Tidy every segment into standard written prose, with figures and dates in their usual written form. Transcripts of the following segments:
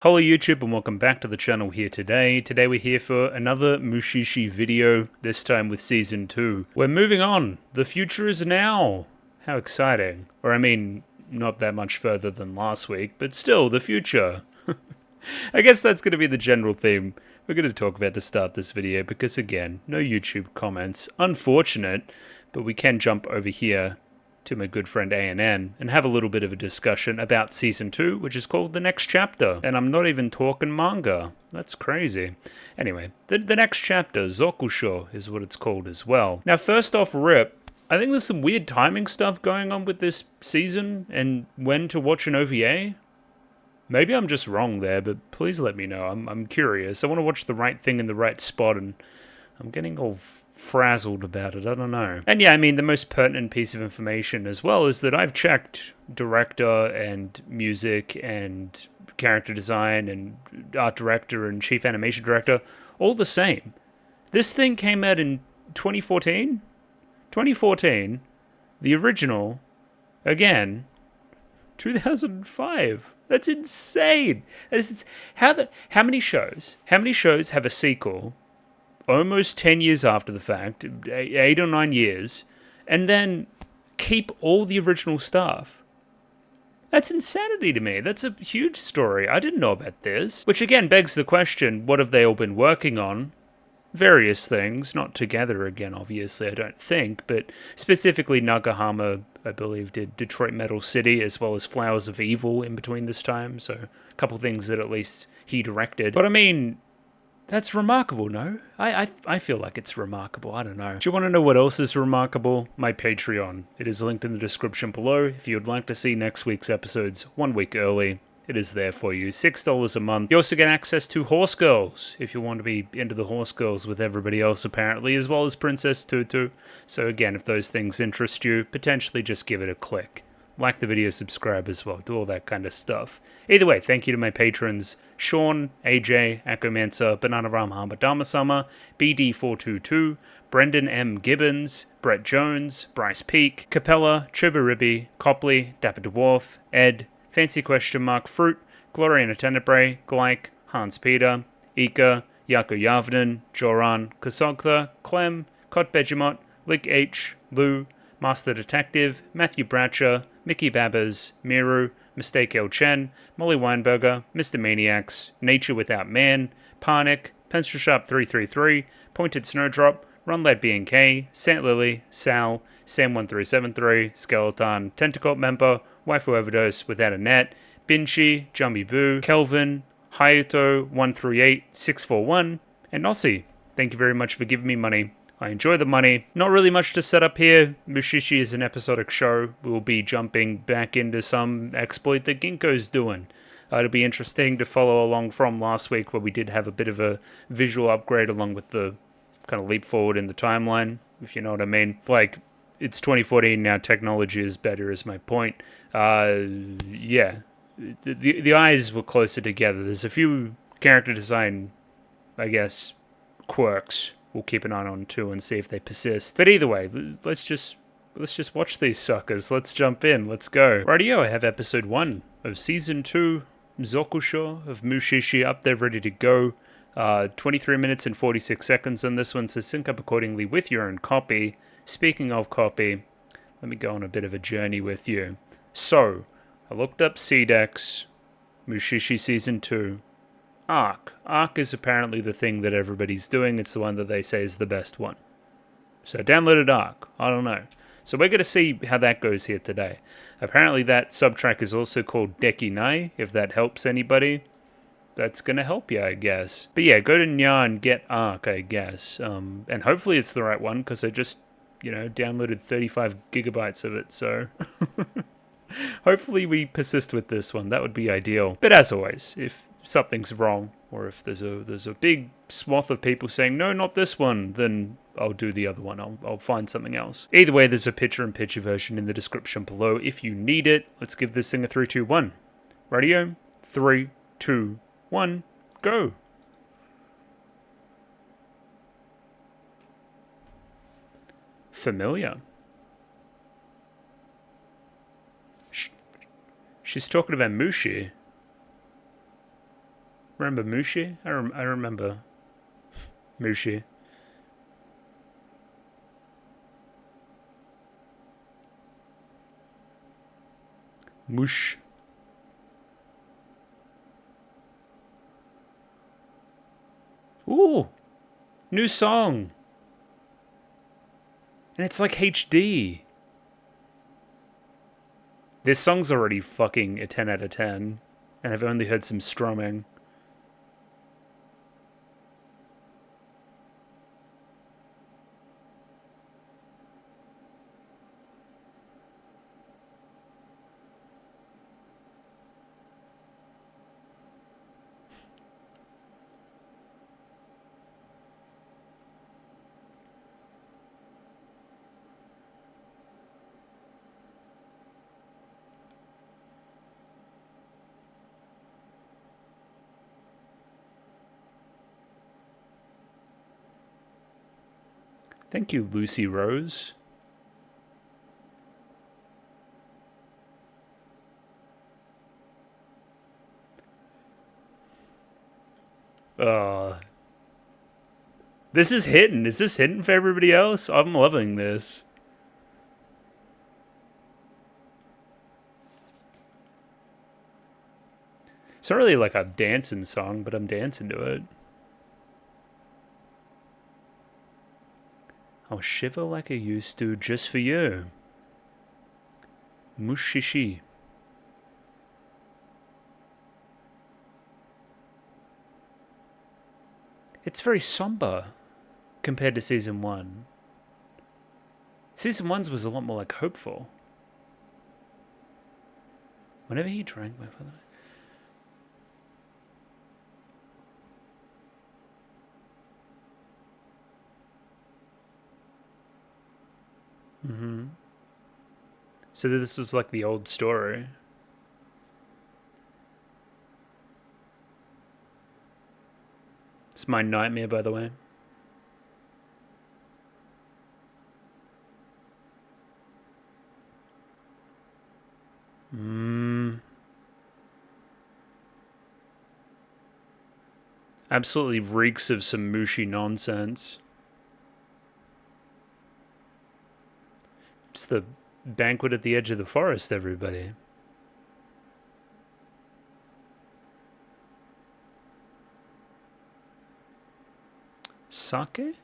Hello YouTube and welcome back to the channel here today. Today we're here for another Mushi-Shi video, this time with Season 2. We're moving on. The future is now. How exciting. Or I mean, not that much further than last week, but still, the future. I guess that's going to be the general theme we're going to talk about to start this video, because again, no YouTube comments. Unfortunate, but we can jump over here to my good friend ANN and have a little bit of a discussion about Season 2, which is called The Next Chapter. And I'm not even talking manga. That's crazy. Anyway, the next chapter, Zoku is what it's called as well. Now, first off rip, I think there's some weird timing stuff going on with this season and when to watch an OVA. Maybe I'm just wrong there, but please let me know. I'm curious. I want to watch the right thing in the right spot, and I'm getting all frazzled about it, I don't know. And yeah, I mean, the most pertinent piece of information as well is that I've checked director and music and character design and art director and chief animation director, all the same. This thing came out in 2014? 2014. The original, again, 2005. That's insane. How many shows have a sequel almost 10 years after the fact, 8 or 9 years, and then keep all the original stuff? That's insanity to me. That's a huge story. I didn't know about this. Which again begs the question, what have they all been working on? Various things, not together again, obviously, I don't think, but specifically Nagahama, I believe, did Detroit Metal City, as well as Flowers of Evil in between this time, so a couple things that at least he directed. But I mean, that's remarkable, no? I feel like it's remarkable. I don't know. Do you want to know what else is remarkable? My Patreon. It is linked in the description below. If you would like to see next week's episodes 1 week early, it is there for you. $6 a month. You also get access to Horse Girls, if you want to be into the Horse Girls with everybody else, apparently, as well as Princess Tutu. So again, if those things interest you, potentially just give it a click. Like the video, subscribe as well, do all that kind of stuff. Either way, thank you to my patrons, Sean, AJ, Akomancer, Banana Ram Hamadama-sama, BD422, Brendan M. Gibbons, Brett Jones, Bryce Peak, Capella, Choberibi, Copley, Dapper Dwarf, Ed, Fancy Question Mark, Fruit, Gloriana Tenebrae, Glyke, Hans Peter, Ika, Yako Yavnen, Joran, Kasogtha, Clem, Kot Begemot, Lick H, Lou, Master Detective, Matthew Bratcher, Mickey Babbers, Miru, Mistake L. Chen, Molly Weinberger, Mr. Maniacs, Nature Without Man, Parnick, Pencil Sharp 333, Pointed Snowdrop, Run Led B&K, Sant Lily, Sal, Sam1373, Skeleton, Tentacle Member, Waifu Overdose Without a Net, Binchi, Jumby Boo, Kelvin, Hayato 138641, and Nossi. Thank you very much for giving me money. I enjoy the money. Not really much to set up here. Mushishi is an episodic show. We will be jumping back into some exploit that Ginkgo's doing. It'll be interesting to follow along from last week, where we did have a bit of a visual upgrade along with the kind of leap forward in the timeline, if you know what I mean. Like, it's 2014 now, technology is better is my point. Yeah, the eyes were closer together. There's a few character design, I guess, quirks we'll keep an eye on too and see if they persist. But either way, let's just watch these suckers. Let's jump in. Let's go. Rightio, I have episode 1 of Season 2, Zoku of Mushi-Shi up there ready to go. 23 minutes and 46 seconds on this one, so sync up accordingly with your own copy. Speaking of copy, let me go on a bit of a journey with you. So, I looked up CDEX, Mushi-Shi Season 2, Arc. Arc is apparently the thing that everybody's doing. It's the one that they say is the best one. So I downloaded Arc. I don't know. So we're going to see how that goes here today. Apparently that subtrack is also called Deki Nai, if that helps anybody. That's going to help you, I guess. But yeah, go to Nya and get Arc, I guess. And hopefully it's the right one, because I just, downloaded 35 gigabytes of it, so... Hopefully we persist with this one. That would be ideal. But as always, if something's wrong, or if there's a big swath of people saying, no, not this one, then I'll do the other one. I'll find something else. Either way, there's a picture-in-picture version in the description below if you need it. Let's give this thing a 3, 2, 1. Radio, 3, 2, 1, go. Familiar. She's talking about Mushi. Remember Mushi? I remember Mushi. Mush. Ooh! New song! And it's like HD. This song's already fucking a 10 out of 10. And I've only heard some strumming. Thank you, Lucy Rose. This is hitting. Is this hitting for everybody else? I'm loving this. It's not really like a dancing song, but I'm dancing to it. I'll shiver like I used to just for you. Mushi-Shi. It's very somber compared to season 1. Season 1's was a lot more like hopeful. Whenever he drank my father. So this is like the old story. It's my nightmare, by the way. Absolutely reeks of some Mushi nonsense. It's the banquet at the edge of the forest, everybody. Sake?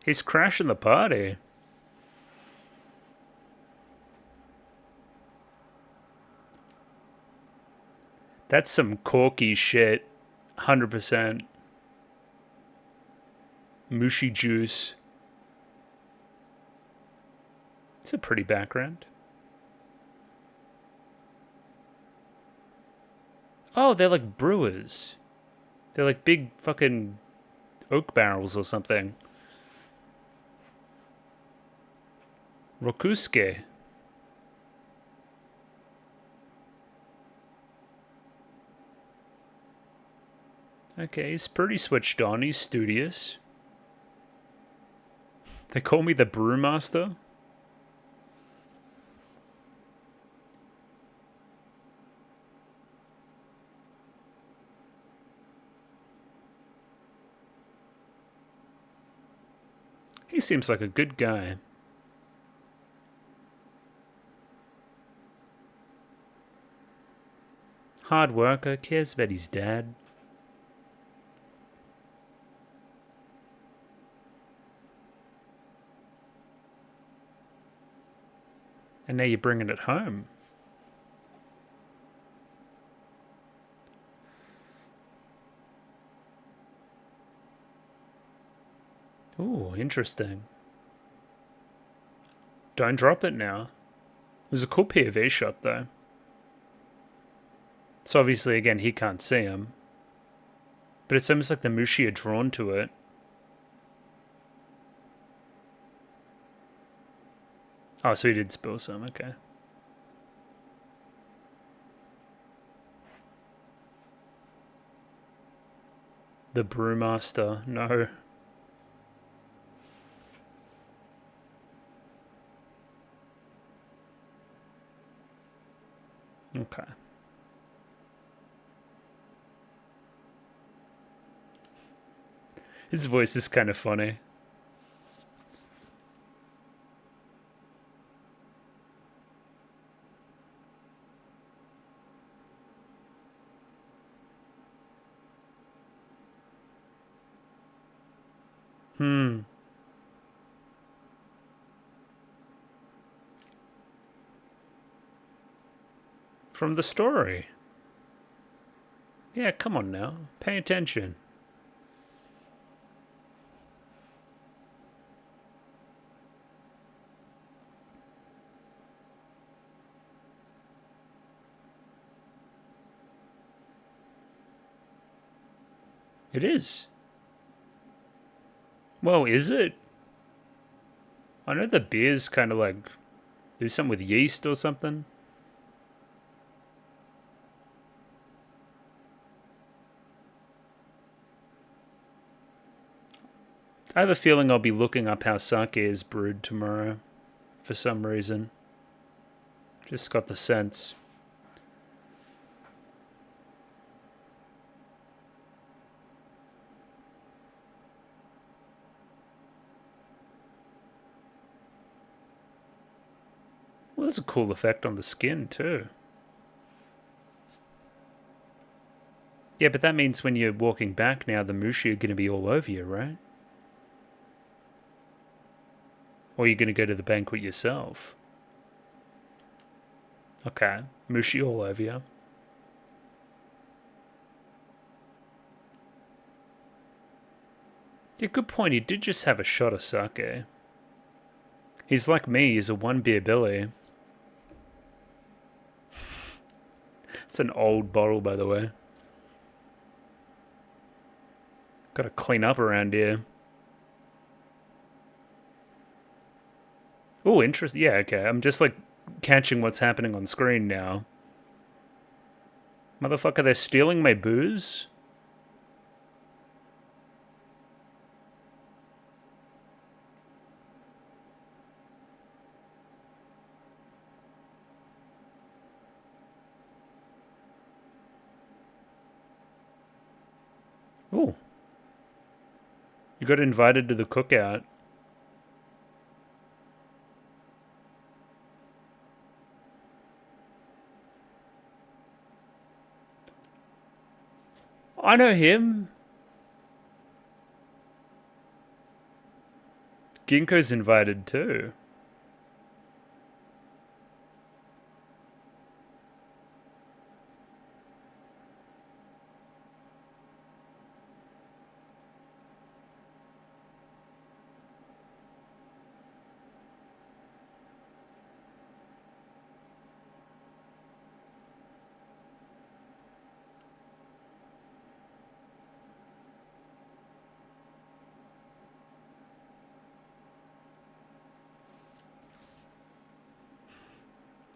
He's crashing the party. That's some corky shit. 100%. Mushi juice. It's a pretty background. Oh, they're like brewers. They're like big fucking oak barrels or something. Rokusuke. Okay, he's pretty switched on. He's studious. They call me the brewmaster. He seems like a good guy. Hard worker, cares about his dad. And now you're bringing it home. Ooh, interesting. Don't drop it now. It was a cool POV shot, though. So obviously, again, he can't see him. But it's almost like the Mushi are drawn to it. Oh, so he did spill some, okay. The brewmaster, no. Okay. His voice is kind of funny. From the story. Yeah, come on now. Pay attention. It is. Well, is it? I know the beer's kind of like... Do something with yeast or something? I have a feeling I'll be looking up how sake is brewed tomorrow. For some reason. Just got the sense. Well, there's a cool effect on the skin, too. Yeah, but that means when you're walking back now, the mushi are going to be all over you, right? Or you're going to go to the banquet yourself. Okay, mushi all over you. Yeah, good point. He did just have a shot of sake. He's like me, he's a one beer Billy. It's an old bottle, by the way. Gotta clean up around here. Oh, interesting. Yeah, okay. I'm just like catching what's happening on screen now. Motherfucker, they're stealing my booze? Oh. You got invited to the cookout. I know him. Ginkgo's invited too.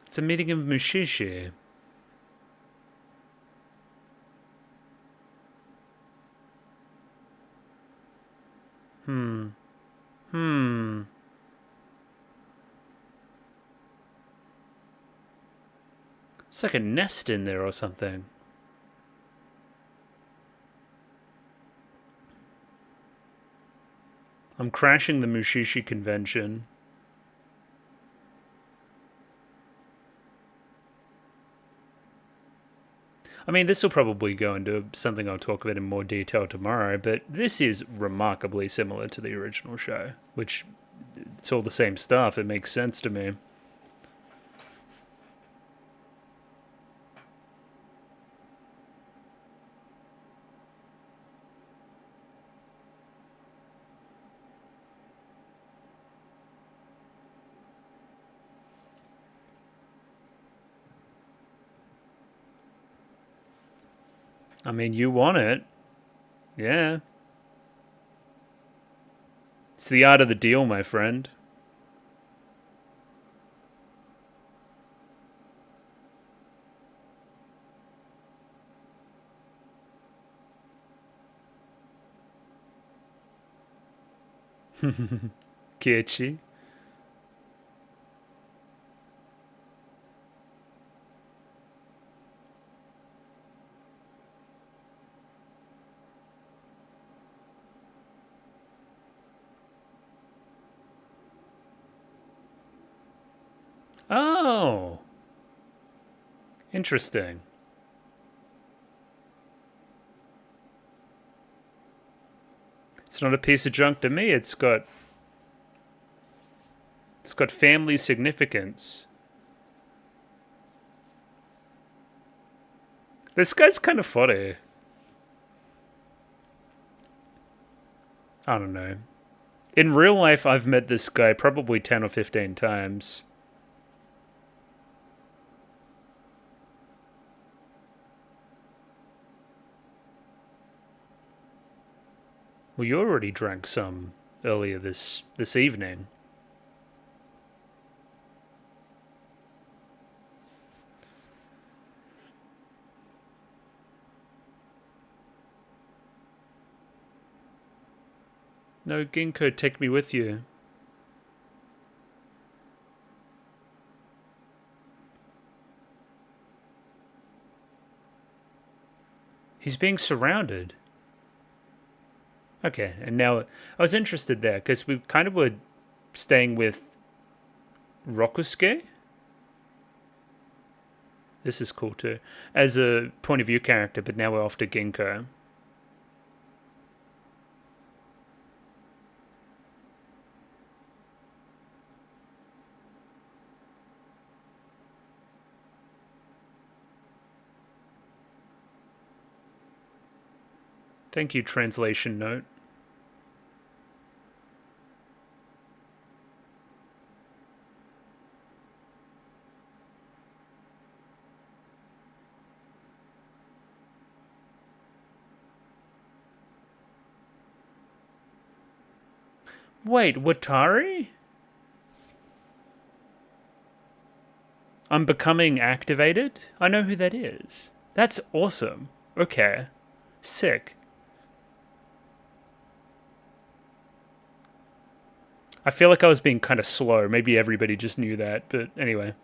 It's a meeting of Mushishi. It's like a nest in there or something. I'm crashing the Mushi-Shi convention. I mean, this will probably go into something I'll talk about in more detail tomorrow, but this is remarkably similar to the original show, which it's all the same stuff. It makes sense to me. I mean, you want it. Yeah. It's the art of the deal, my friend. Kichi. Oh, interesting. It's not a piece of junk to me. It's got family significance. This guy's kind of funny. I don't know. In real life, I've met this guy probably 10 or 15 times. Well, you already drank some earlier this evening. No, Ginkgo, take me with you. He's being surrounded. Okay, and now I was interested there because we kind of were staying with Rokusuke. This is cool too, as a point of view character, but now we're off to Ginkgo. Thank you, translation note. Wait, Watari? I'm becoming activated? I know who that is. That's awesome. Okay. Sick. I feel like I was being kind of slow. Maybe everybody just knew that, but anyway.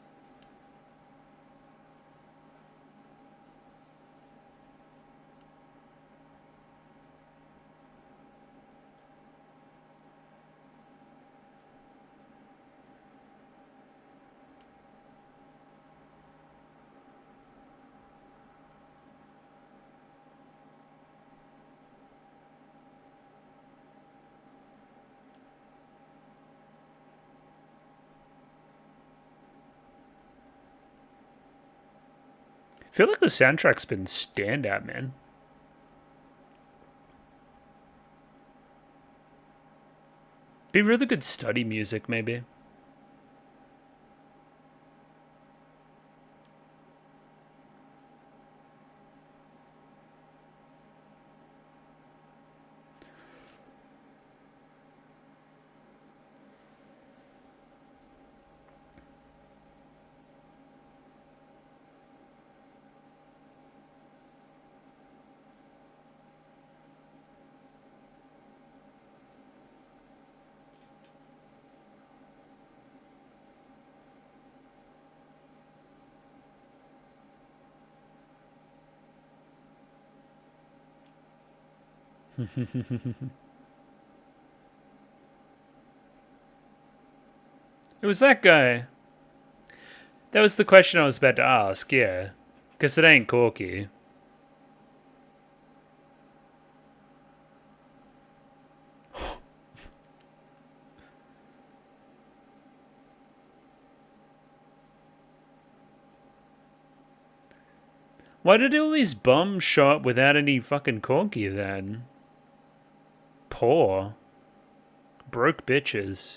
I feel like the soundtrack's been standout, man. Be really good study music, maybe. It was that guy. That was the question I was about to ask, yeah. Because it ain't Corky. Why did all these bums show up without any fucking Corky then? Poor. Broke bitches.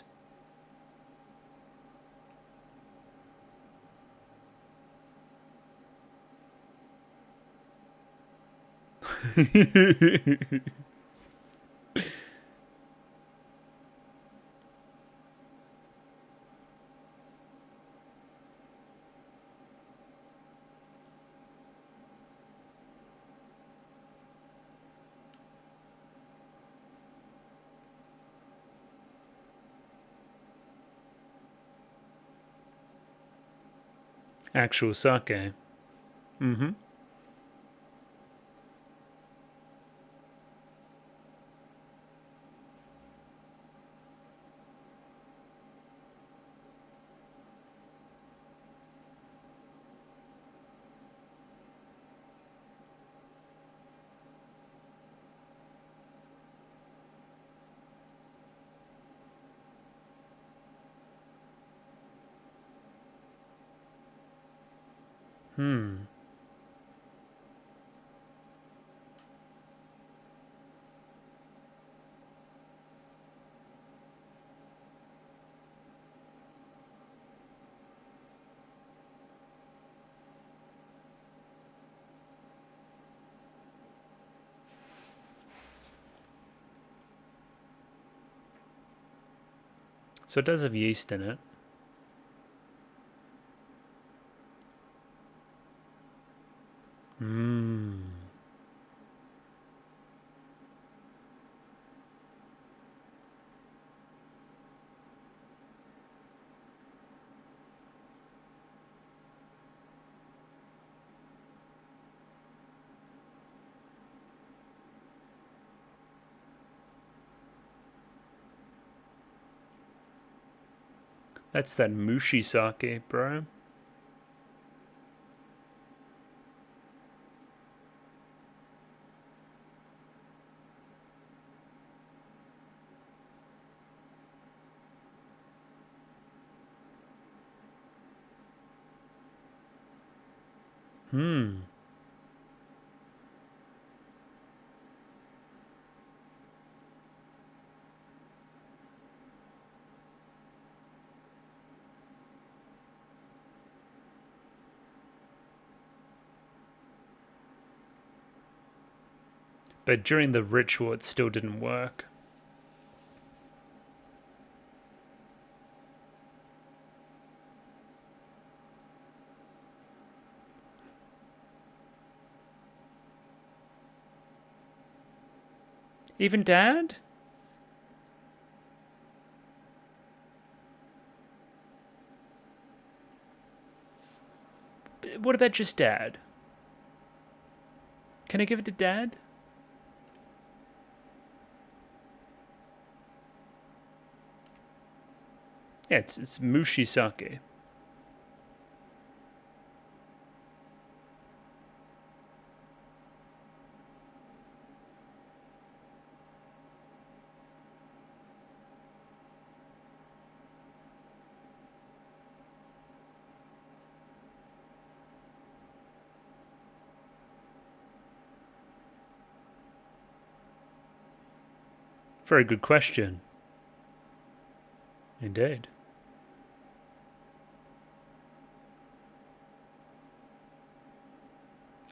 Actual sake. Mm-hmm. So it does have yeast in it. That's that Mushi sake, bro. But during the ritual, it still didn't work. Even Dad? What about just Dad? Can I give it to Dad? Yeah, it's Mushi sake. Very good question. Indeed.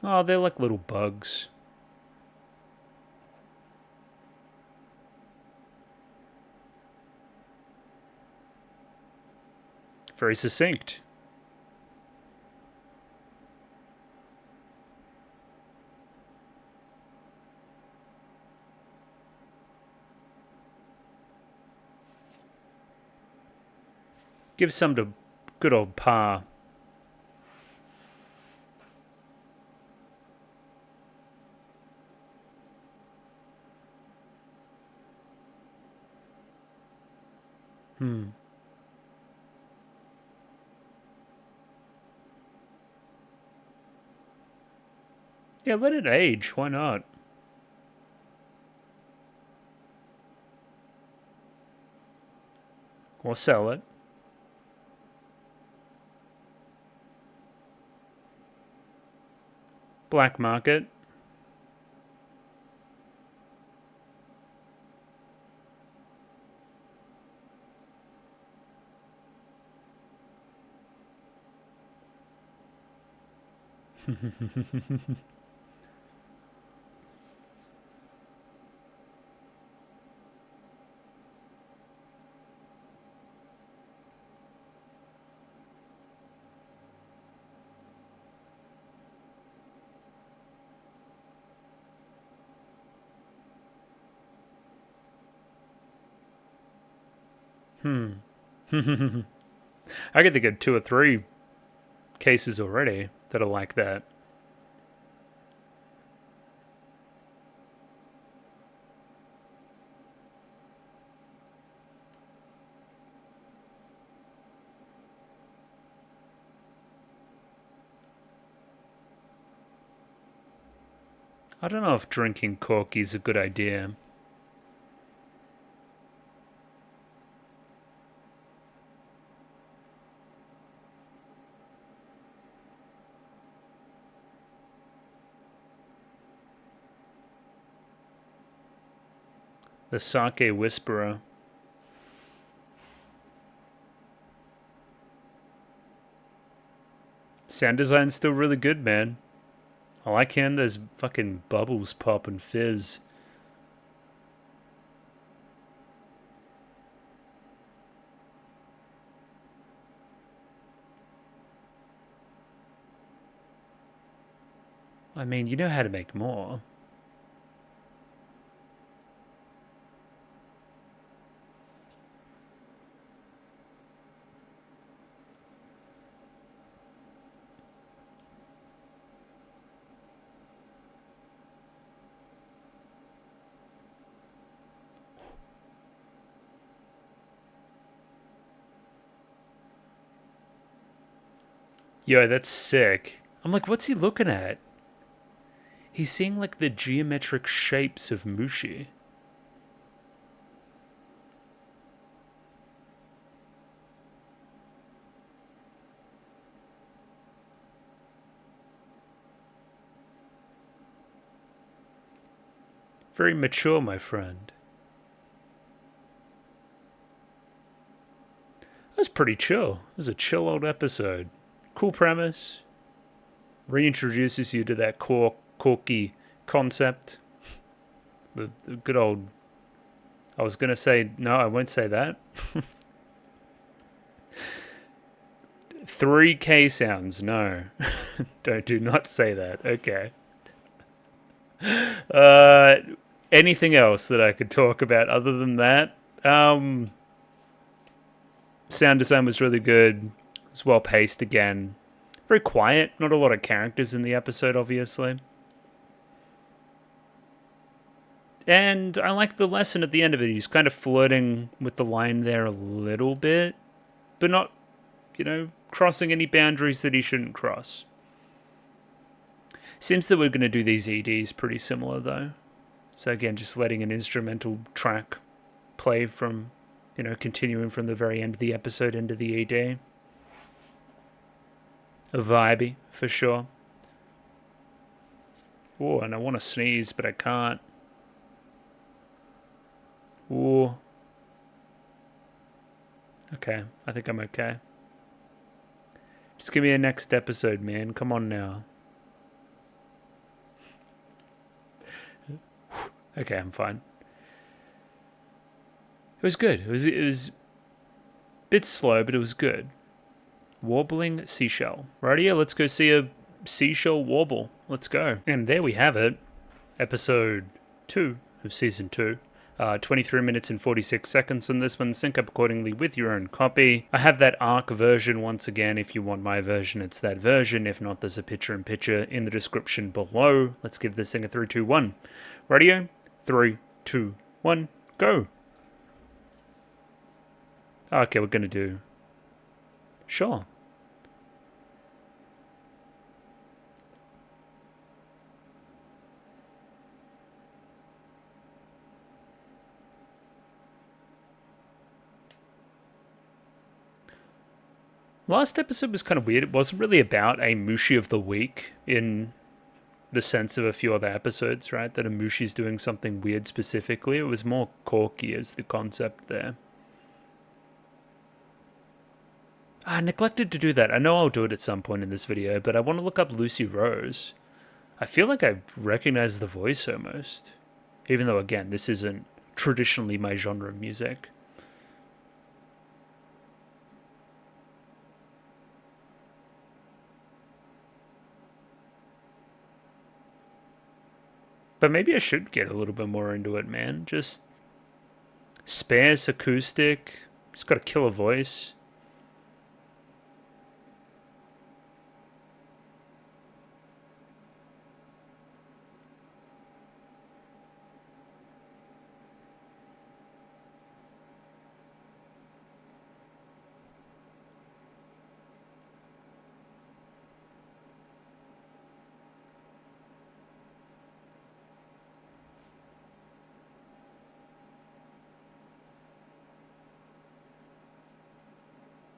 Oh, they're like little bugs. Very succinct. Give some to good old Pa. Yeah, let it age. Why not? Or sell it. Black market. I could think of 2 or 3 cases already that are like that. I don't know if drinking corky is a good idea. The Sake Whisperer. Sound design's still really good, man. I like hearing those fucking bubbles pop and fizz. I mean, you know how to make more. Yo, that's sick. I'm like, what's he looking at? He's seeing like the geometric shapes of Mushi. Very mature, my friend. That was pretty chill. It was a chill old episode. Cool premise. Reintroduces you to that quirky concept. The good old... I was going to say... No, I won't say that. 3K sounds. No. Do not say that. Okay. Anything else that I could talk about other than that? Sound design was really good. It was well paced again. Very quiet. Not a lot of characters in the episode, obviously. And I like the lesson at the end of it. He's kind of flirting with the line there a little bit, but not, crossing any boundaries that he shouldn't cross. Seems that we're going to do these EDs pretty similar, though. So again, just letting an instrumental track play from, continuing from the very end of the episode into the ED. A vibey, for sure. Oh, and I want to sneeze, but I can't. Ooh. Okay, I think I'm okay. Just give me a next episode, man. Come on now. Okay, I'm fine. It was good. It was a bit slow, but it was good. Warbling seashell. Rightio, let's go see a seashell warble. Let's go. And there we have it. Episode 2 of Season 2. 23 minutes and 46 seconds on this one. Sync up accordingly with your own copy. I have that ARC version once again. If you want my version, it's that version. If not, there's a picture-in-picture in the description below. Let's give this thing a 3, 2, 1. Radio, 3, 2, 1, go. Okay, we're going to do... Sure. Last episode was kind of weird. It wasn't really about a Mushi of the week in the sense of a few other episodes, right? That a Mushi's doing something weird specifically. It was more quirky as the concept there. I neglected to do that. I know I'll do it at some point in this video, but I want to look up Lucy Rose. I feel like I recognize the voice almost. Even though, again, this isn't traditionally my genre of music. But maybe I should get a little bit more into it, man. Just sparse acoustic. It's got a killer voice.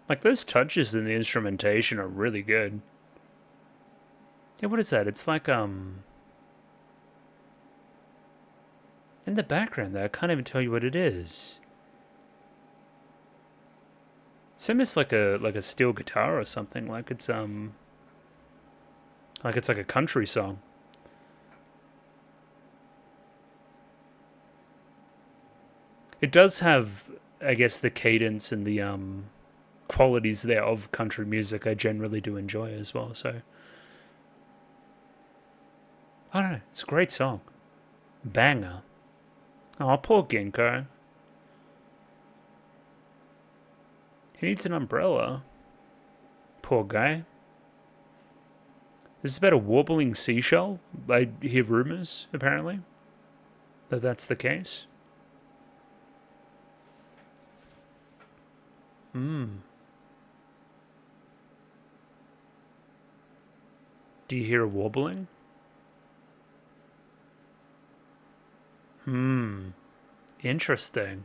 Like, those touches in the instrumentation are really good. Yeah, what is that? It's like, In the background there, I can't even tell you what it is. It's almost like a steel guitar or something. Like it's like a country song. It does have, I guess, the cadence and the qualities there of country music I generally do enjoy as well. So I don't know. It's a great song. Banger. Oh, poor Ginkgo. He needs an umbrella. Poor guy. This is about a warbling seashell. I hear rumors, apparently, that that's the case. Do you hear a warbling? Interesting.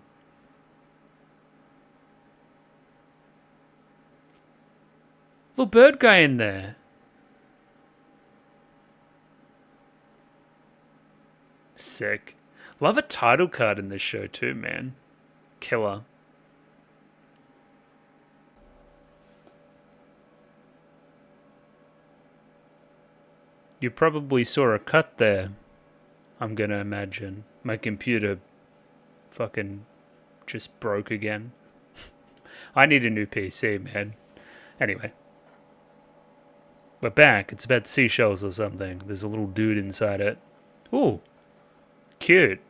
Little bird guy in there. Sick. Love a title card in this show too, man. Killer. You probably saw a cut there, I'm gonna imagine. My computer fucking just broke again. I need a new PC, man. Anyway. We're back. It's about seashells or something. There's a little dude inside it. Ooh. Cute.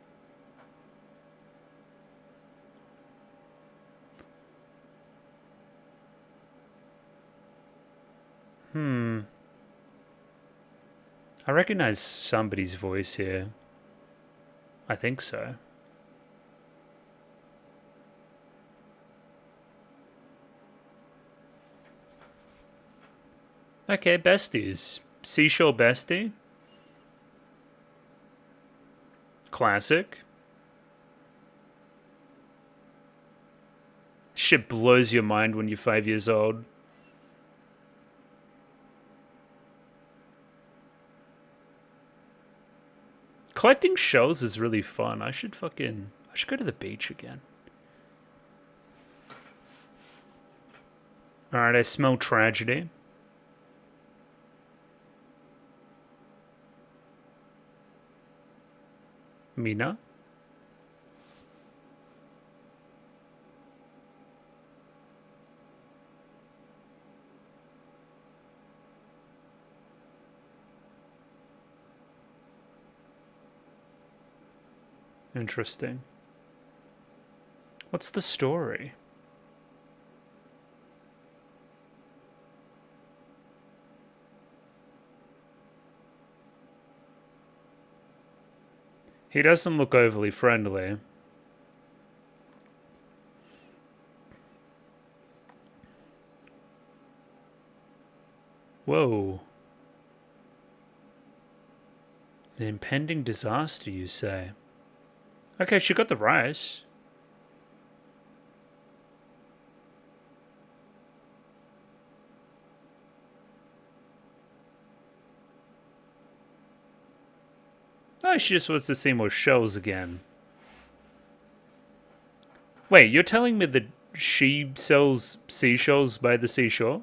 I recognize somebody's voice here. I think so. Okay, besties. Seashell bestie. Classic. Shit blows your mind when you're 5 years old. Collecting shells is really fun. I should go to the beach again. Alright, I smell tragedy. Mina? Interesting. What's the story? He doesn't look overly friendly. Whoa. An impending disaster, you say? Okay, she got the rice. Oh, she just wants to see more shells again. Wait, you're telling me that she sells seashells by the seashore?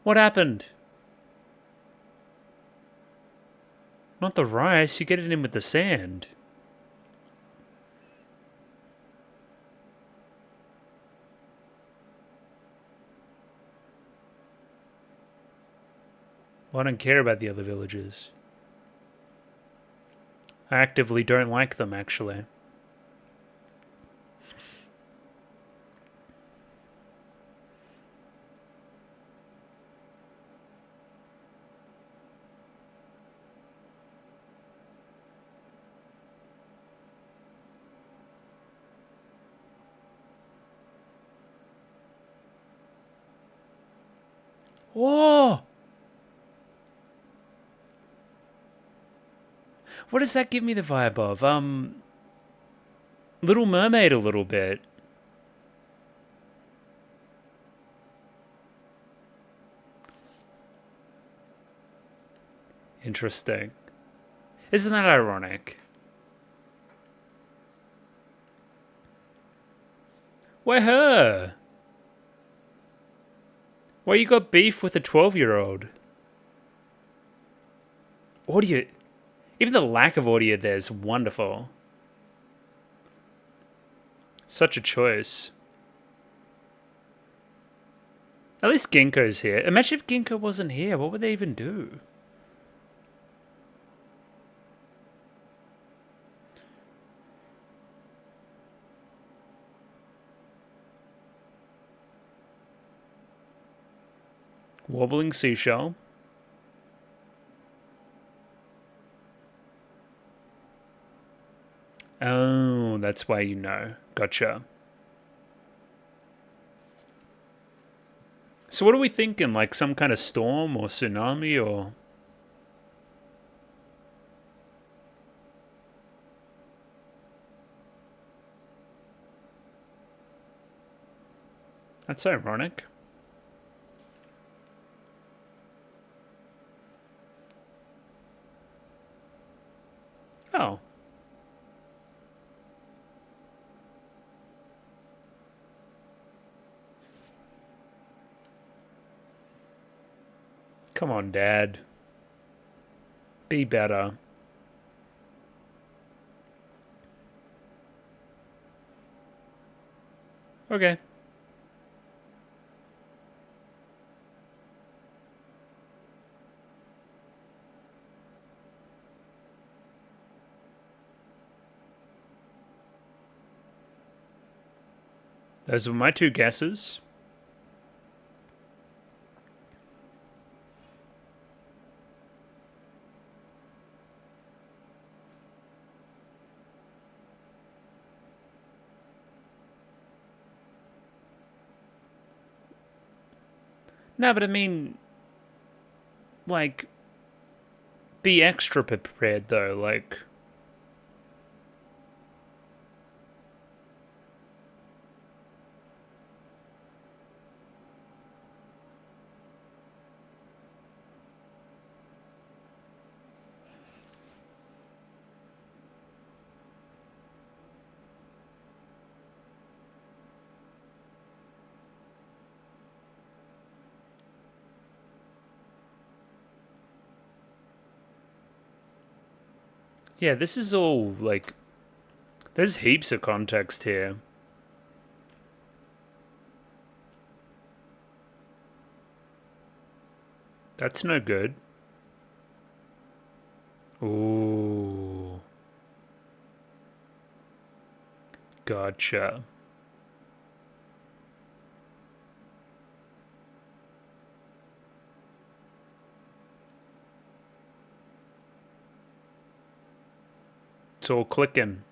What happened? Not the rice, you get it in with the sand. Well, I don't care about the other villagers. I actively don't like them, actually. Whoa! What does that give me the vibe of? Little Mermaid a little bit. Interesting. Isn't that ironic? Why her? Why you got beef with a 12-year-old? Audio... Even the lack of audio there is wonderful. Such a choice. At least Ginkgo's here. Imagine if Ginkgo wasn't here. What would they even do? Wobbling seashell. Oh, that's why you know. Gotcha. So what are we thinking? Like some kind of storm or tsunami or... That's ironic. Oh. Come on, Dad. Be better. Okay. Those were my two guesses. No, but I mean, like, be extra prepared though, like... Yeah, this is all, like... There's heaps of context here. That's no good. Ooh. Gotcha. It's all clicking.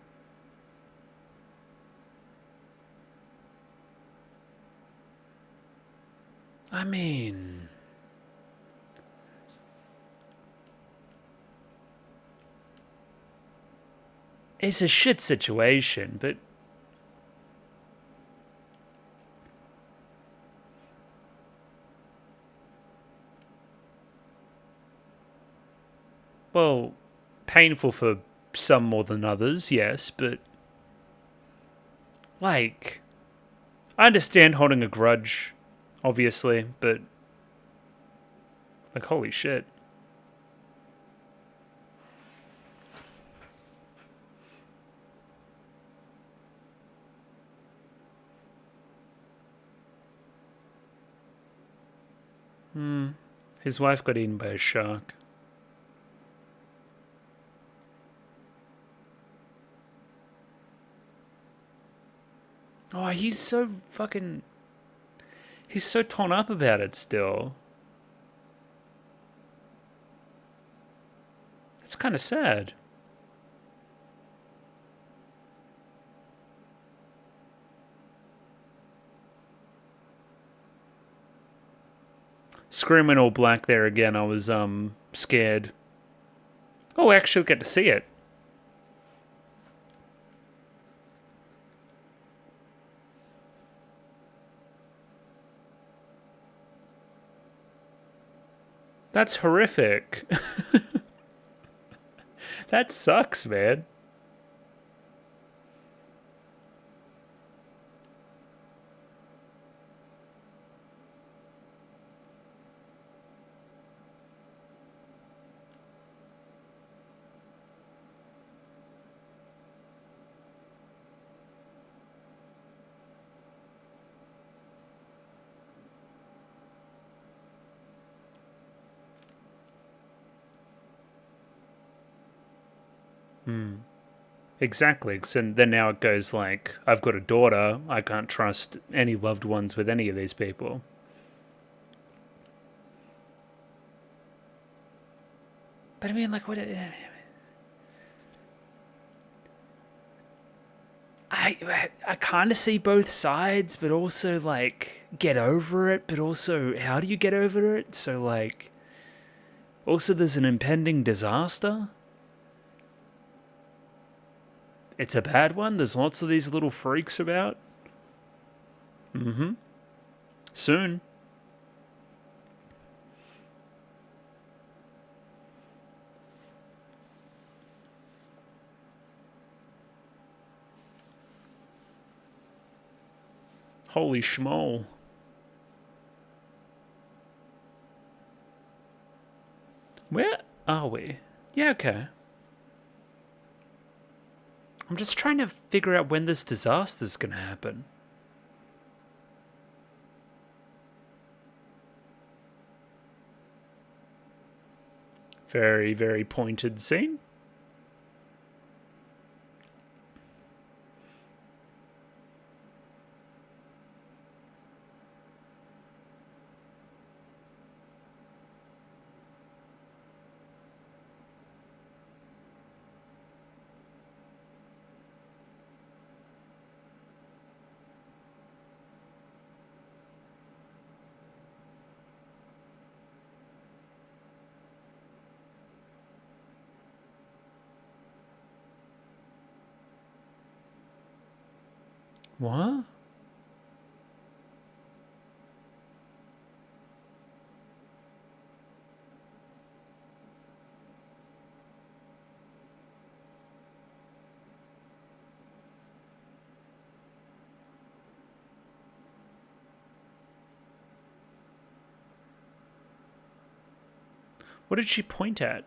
I mean... It's a shit situation, but... Well, painful for some more than others, yes, but... Like... I understand holding a grudge, obviously, but... Like, holy shit. His wife got eaten by a shark. Oh, he's so fucking... He's so torn up about it still. It's kind of sad. Screaming all black there again, I was, scared. Oh, I actually get to see it. That's horrific. That sucks, man. Exactly. So then now it goes like, I've got a daughter. I can't trust any loved ones with any of these people. But I mean, like, what? I kind of see both sides, but also like get over it. But also, how do you get over it? So like, also there's an impending disaster. It's a bad one. There's lots of these little freaks about. Soon. Holy schmoll. Where are we? Yeah, okay. I'm just trying to figure out when this disaster's gonna happen. Very, very pointed scene. What? What did she point at?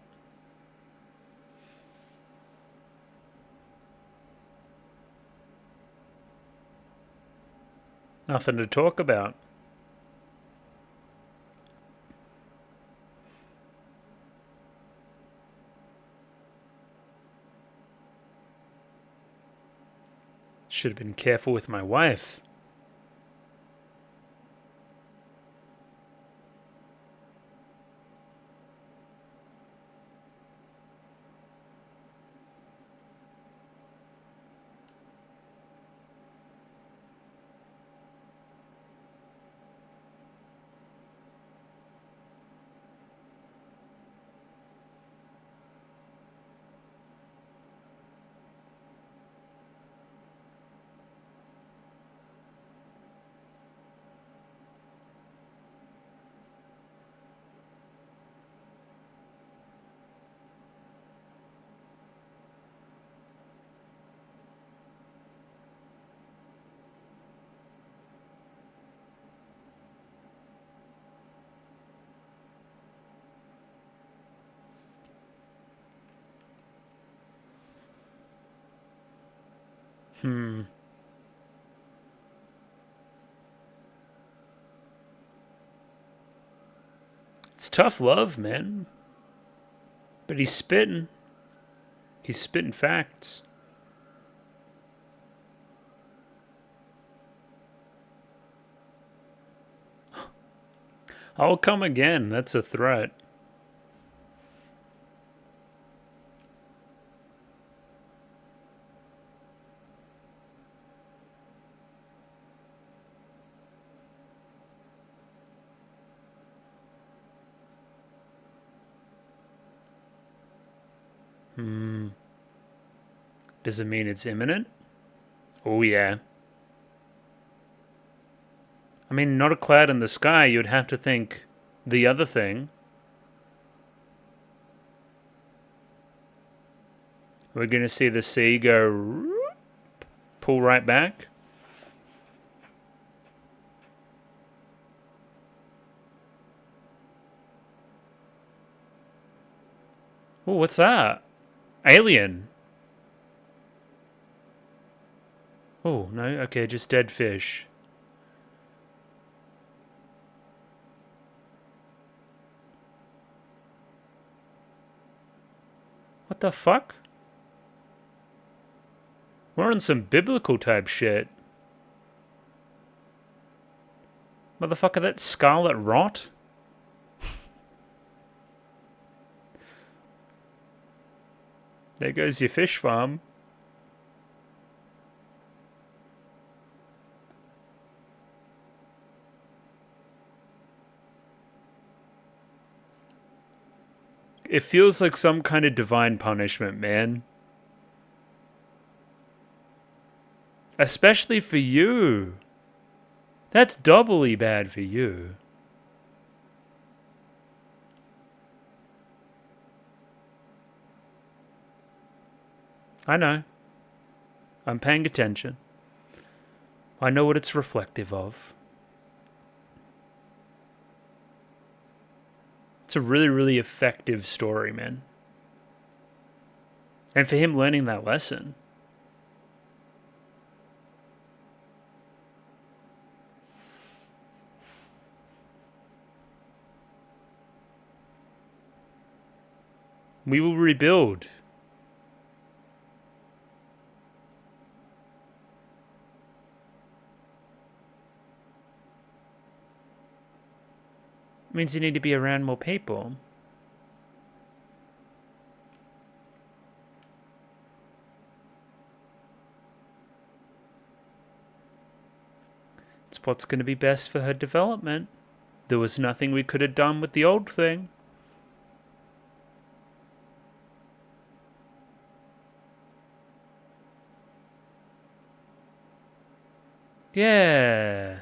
Nothing to talk about. Should have been careful with my wife. It's tough love, man. But he's spitting. He's spitting facts. I'll come again. That's a threat. Does it mean it's imminent? Oh, yeah. I mean, not a cloud in the sky. You'd have to think the other thing. We're going to see the sea go... pull right back. Oh, what's that? Alien. Oh, no, okay, just dead fish. What the fuck? We're on some biblical type shit. Motherfucker, that's scarlet rot? There goes your fish farm. It feels like some kind of divine punishment, man. Especially for you. That's doubly bad for you. I know. I'm paying attention. I know what it's reflective of. It's a really, really effective story, man. And for him learning that lesson. We will rebuild. Means you need to be around more people. It's what's going to be best for her development. There was nothing we could have done with the old thing. Yeah.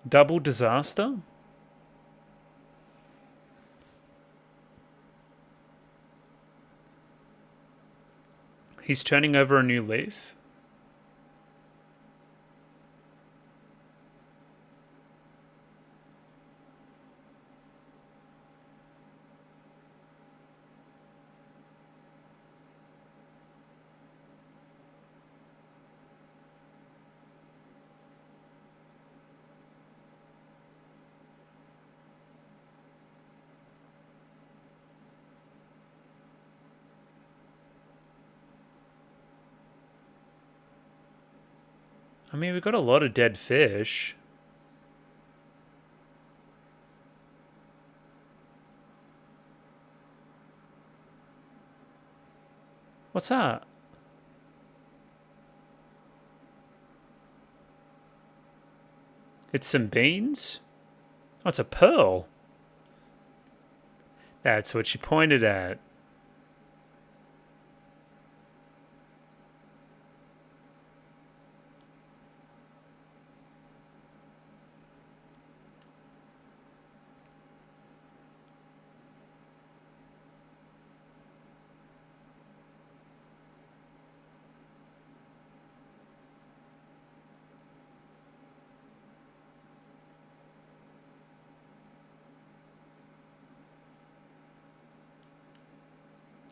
Double disaster? He's turning over a new leaf? I mean, we've got a lot of dead fish. What's that? It's some beans? Oh, it's a pearl. That's what she pointed at.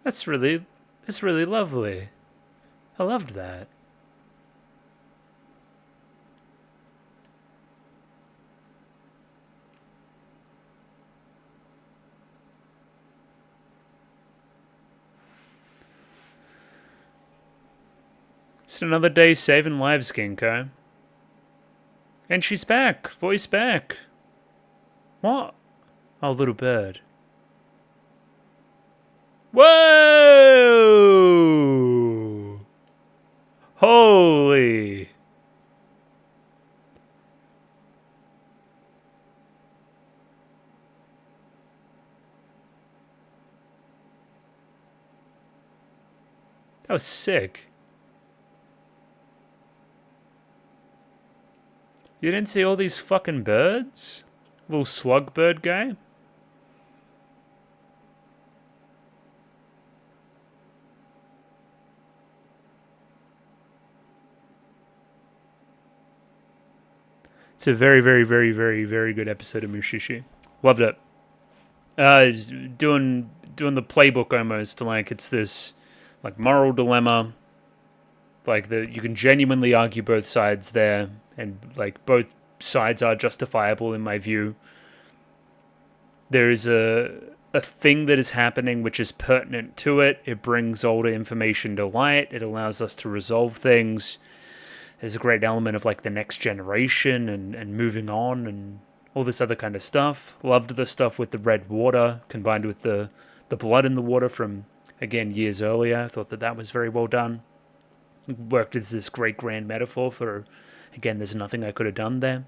That's really lovely. I loved that. It's another day saving lives, Ginkgo. And she's back. Voice back. What? Oh, little bird. Whoa! Holy! That was sick. You didn't see all these fucking birds? Little slug bird guy? It's a very, very, very, very, very good episode of Mushi-Shi. Loved it. Doing the playbook almost, like it's this like moral dilemma. Like you can genuinely argue both sides there, and like both sides are justifiable in my view. There is a thing that is happening which is pertinent to it. It brings older information to light. It allows us to resolve things. There's a great element of like the next generation and moving on and all this other kind of stuff. Loved the stuff with the red water combined with the blood in the water from, again, years earlier. I thought that was very well done. Worked as this great grand metaphor for, again, there's nothing I could have done there.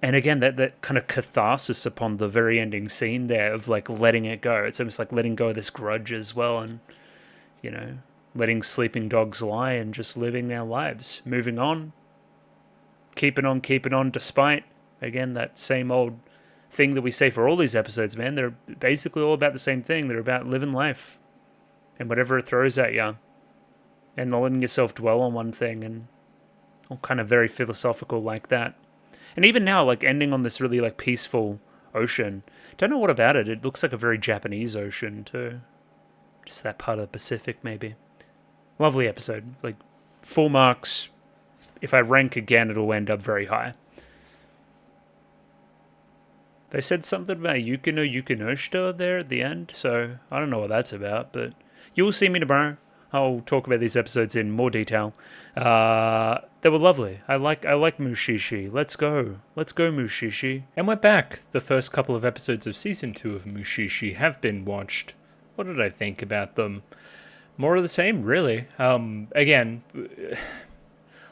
And again, that kind of catharsis upon the very ending scene there of like letting it go. It's almost like letting go of this grudge as well, and, you know, letting sleeping dogs lie and just living our lives. Moving on. Keeping on, despite, again, that same old thing that we say for all these episodes, man. They're basically all about the same thing. They're about living life. And whatever it throws at you. And not letting yourself dwell on one thing, and all kind of very philosophical like that. And even now, like ending on this really like peaceful ocean. Don't know what about it. It looks like a very Japanese ocean too. Just that part of the Pacific maybe. Lovely episode. Like full marks. If I rank again, it'll end up very high. They said something about Yukino Yukinoshita there at the end, so I don't know what that's about, but you will see me tomorrow. I'll talk about these episodes in more detail. They were lovely. I like Mushi-Shi. Let's go Mushi-Shi. And we're back. The first couple of episodes of Season 2 of Mushi-Shi have been watched. What did I think about them? More of the same, really. Again,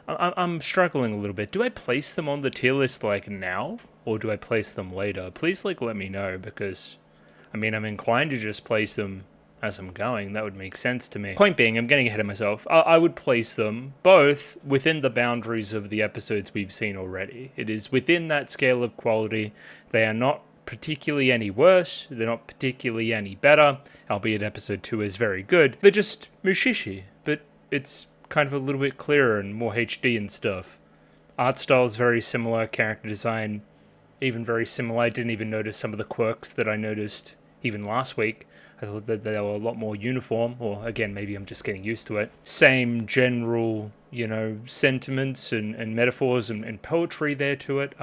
I'm struggling a little bit. Do I place them on the tier list like now? Or do I place them later? Please like let me know, because I mean I'm inclined to just place them as I'm going. That would make sense to me. Point being, I'm getting ahead of myself. I would place them both within the boundaries of the episodes we've seen already. It is within that scale of quality. They are not particularly any worse. They're not particularly any better, albeit episode 2 is very good. They're just Mushishi, but it's kind of a little bit clearer and more HD and stuff. Art style is very similar, character design even very similar. I didn't even notice some of the quirks that I noticed even last week. I thought that they were a lot more uniform, or again, maybe I'm just getting used to it. Same general, sentiments and metaphors and poetry there to it.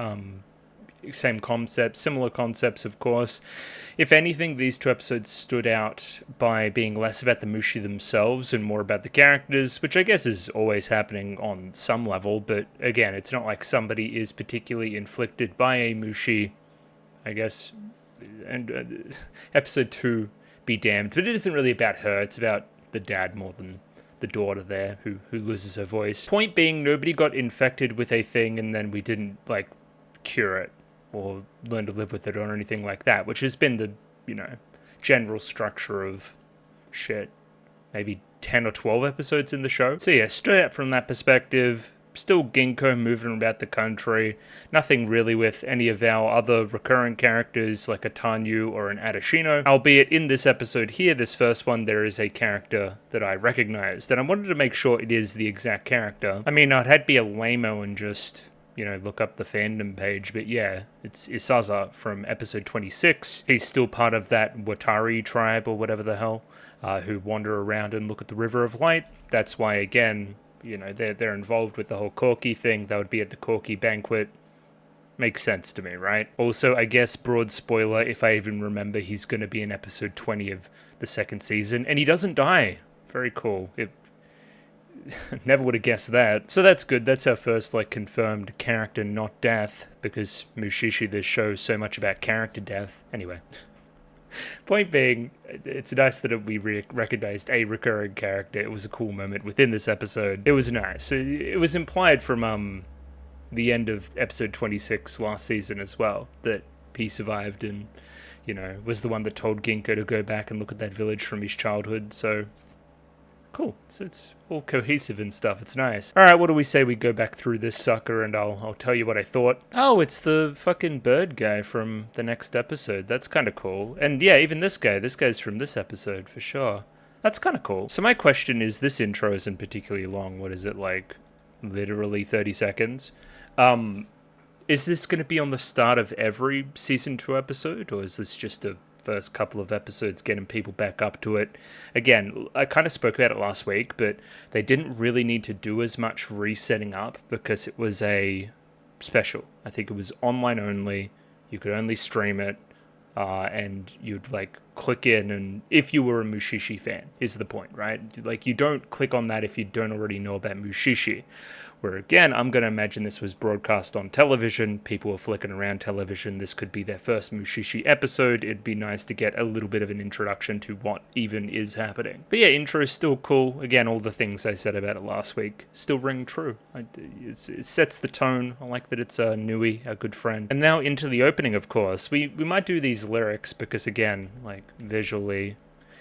Same concepts, similar concepts, of course. If anything, these two episodes stood out by being less about the Mushi themselves and more about the characters, which I guess is always happening on some level, but again, it's not like somebody is particularly inflicted by a Mushi, I guess. And episode 2, be damned, but it isn't really about her, it's about the dad more than the daughter there, who loses her voice. Point being, nobody got infected with a thing and then we didn't, cure it or learn to live with it or anything like that, which has been the, general structure of maybe 10 or 12 episodes in the show. So yeah, straight out from that perspective, still Ginkgo moving about the country, nothing really with any of our other recurring characters like a Tanyu or an Adashino, albeit in this episode here, this first one, there is a character that I recognized, and I wanted to make sure it is the exact character. I mean, I'd had be a lame-o and just look up the fandom page, but yeah, it's Isaza from episode 26. He's still part of that Watari tribe or whatever the hell, who wander around and look at the River of Light. That's why, again, they're involved with the whole Corky thing. That would be at the Corky banquet. Makes sense to me, right? Also, I guess, broad spoiler, if I even remember, he's going to be in episode 20 of the second season, and he doesn't die. Very cool. Never would have guessed that. So that's good. That's our first, confirmed character, not death, because Mushishi, this show, is so much about character death. Anyway. Point being, it's nice that we recognized a recurring character. It was a cool moment within this episode. It was nice. It was implied from the end of episode 26 last season as well, that he survived and, was the one that told Ginkgo to go back and look at that village from his childhood. So, Cool. So it's all cohesive and stuff. It's nice. All right, what do we say we go back through this sucker and I'll tell you what I thought. Oh, it's the fucking bird guy from the next episode. That's kind of cool. And yeah, even this guy. This guy's from this episode for sure. That's kind of cool. So my question is, this intro isn't particularly long. What is it, like literally 30 seconds? Is this going to be on the start of every season 2 episode, or is this just a first couple of episodes getting people back up to it? Again, I kind of spoke about it last week, but they didn't really need to do as much resetting up because it was a special. I think it was online only. You could only stream it, and you'd like click in, and if you were a Mushi-Shi fan, is the point, right? Like, you don't click on that if you don't already know about Mushi-Shi. Where again, I'm going to imagine this was broadcast on television. People were flicking around television. This could be their first Mushi-Shi episode. It'd be nice to get a little bit of an introduction to what even is happening. But yeah, intro is still cool. Again, all the things I said about it last week still ring true. It sets the tone. I like that it's Nui, a good friend. And now into the opening, of course. We might do these lyrics because, again, like visually,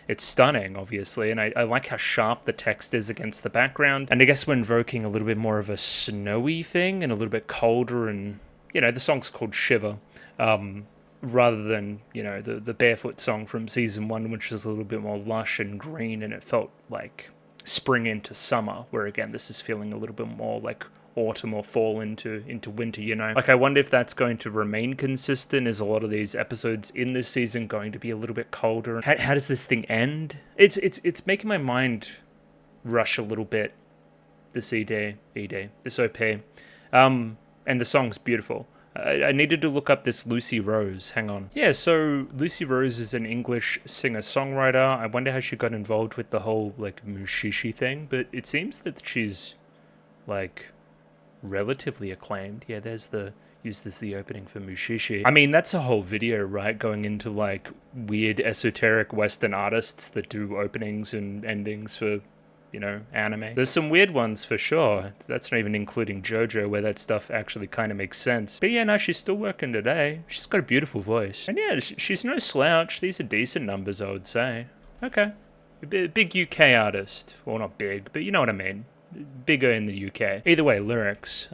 it's stunning, obviously, and I like how sharp the text is against the background. And I guess we're invoking a little bit more of a snowy thing and a little bit colder, and, you know, the song's called Shiver, rather than, you know, the Barefoot song from season 1, which was a little bit more lush and green, and it felt like spring into summer, where, again, this is feeling a little bit more like autumn or fall into winter, you know? Like, I wonder if that's going to remain consistent. Is a lot of these episodes in this season going to be a little bit colder? How does this thing end? It's making my mind rush a little bit. This this OP. And the song's beautiful. I needed to look up this Lucy Rose. Hang on. Yeah, so Lucy Rose is an English singer-songwriter. I wonder how she got involved with the whole, like, Mushishi thing, but it seems that she's, like, relatively acclaimed. Yeah, there's the opening for Mushi-Shi. I mean, that's a whole video, right? Going into like weird esoteric Western artists that do openings and endings for, you know, anime. There's some weird ones for sure. That's not even including JoJo, where that stuff actually kind of makes sense. But yeah, no, she's still working today. She's got a beautiful voice. And yeah, she's no slouch. These are decent numbers, I would say. Okay. A big UK artist. Well, not big, but you know what I mean. Bigger in the UK. Either way, lyrics.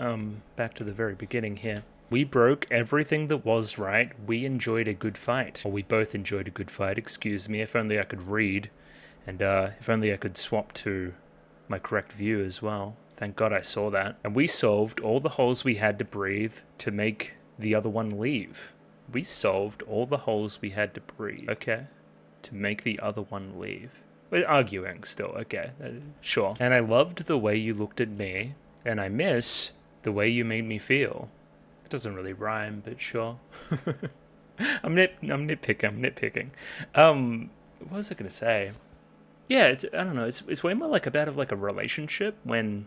Back to the very beginning here. We broke everything that was right. We enjoyed a good fight. Or we both enjoyed a good fight, excuse me. If only I could read. And if only I could swap to my correct view as well. Thank God I saw that. And we solved all the holes we had to breathe to make the other one leave. We solved all the holes we had to breathe. Okay. To make the other one leave. We're arguing still, okay, sure. And I loved the way you looked at me, and I miss the way you made me feel. It doesn't really rhyme, but sure. I'm nitpicking. What was I gonna say? Yeah, I don't know, it's way more like about a relationship when,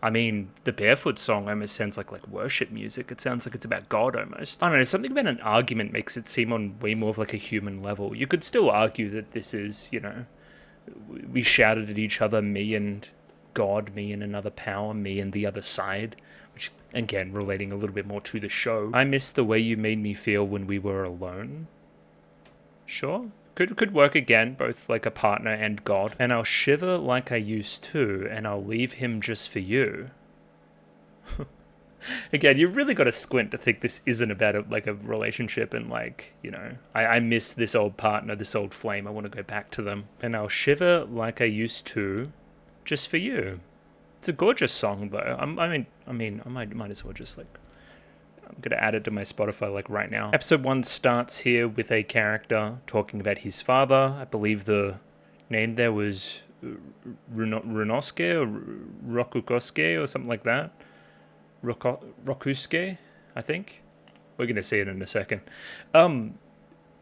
I mean, the Barefoot song almost sounds like worship music. It sounds like it's about God almost. I don't know, something about an argument makes it seem on way more of like a human level. You could still argue that this is, you know, we shouted at each other, me and God, me and another power, me and the other side, which, again, relating a little bit more to the show. I miss the way you made me feel when we were alone. Sure. Could work again, both like a partner and God. And I'll shiver like I used to, and I'll leave him just for you. Again, you really got to squint to think this isn't about a relationship and like, you know, I miss this old partner, this old flame. I want to go back to them. And I'll shiver like I used to, just for you. It's a gorgeous song though. I might as well just like, I'm going to add it to my Spotify like right now. Episode 1 starts here with a character talking about his father. I believe the name there was Runosuke or Rokukosuke or something like that. Rokusuke, I think. We're going to see it in a second.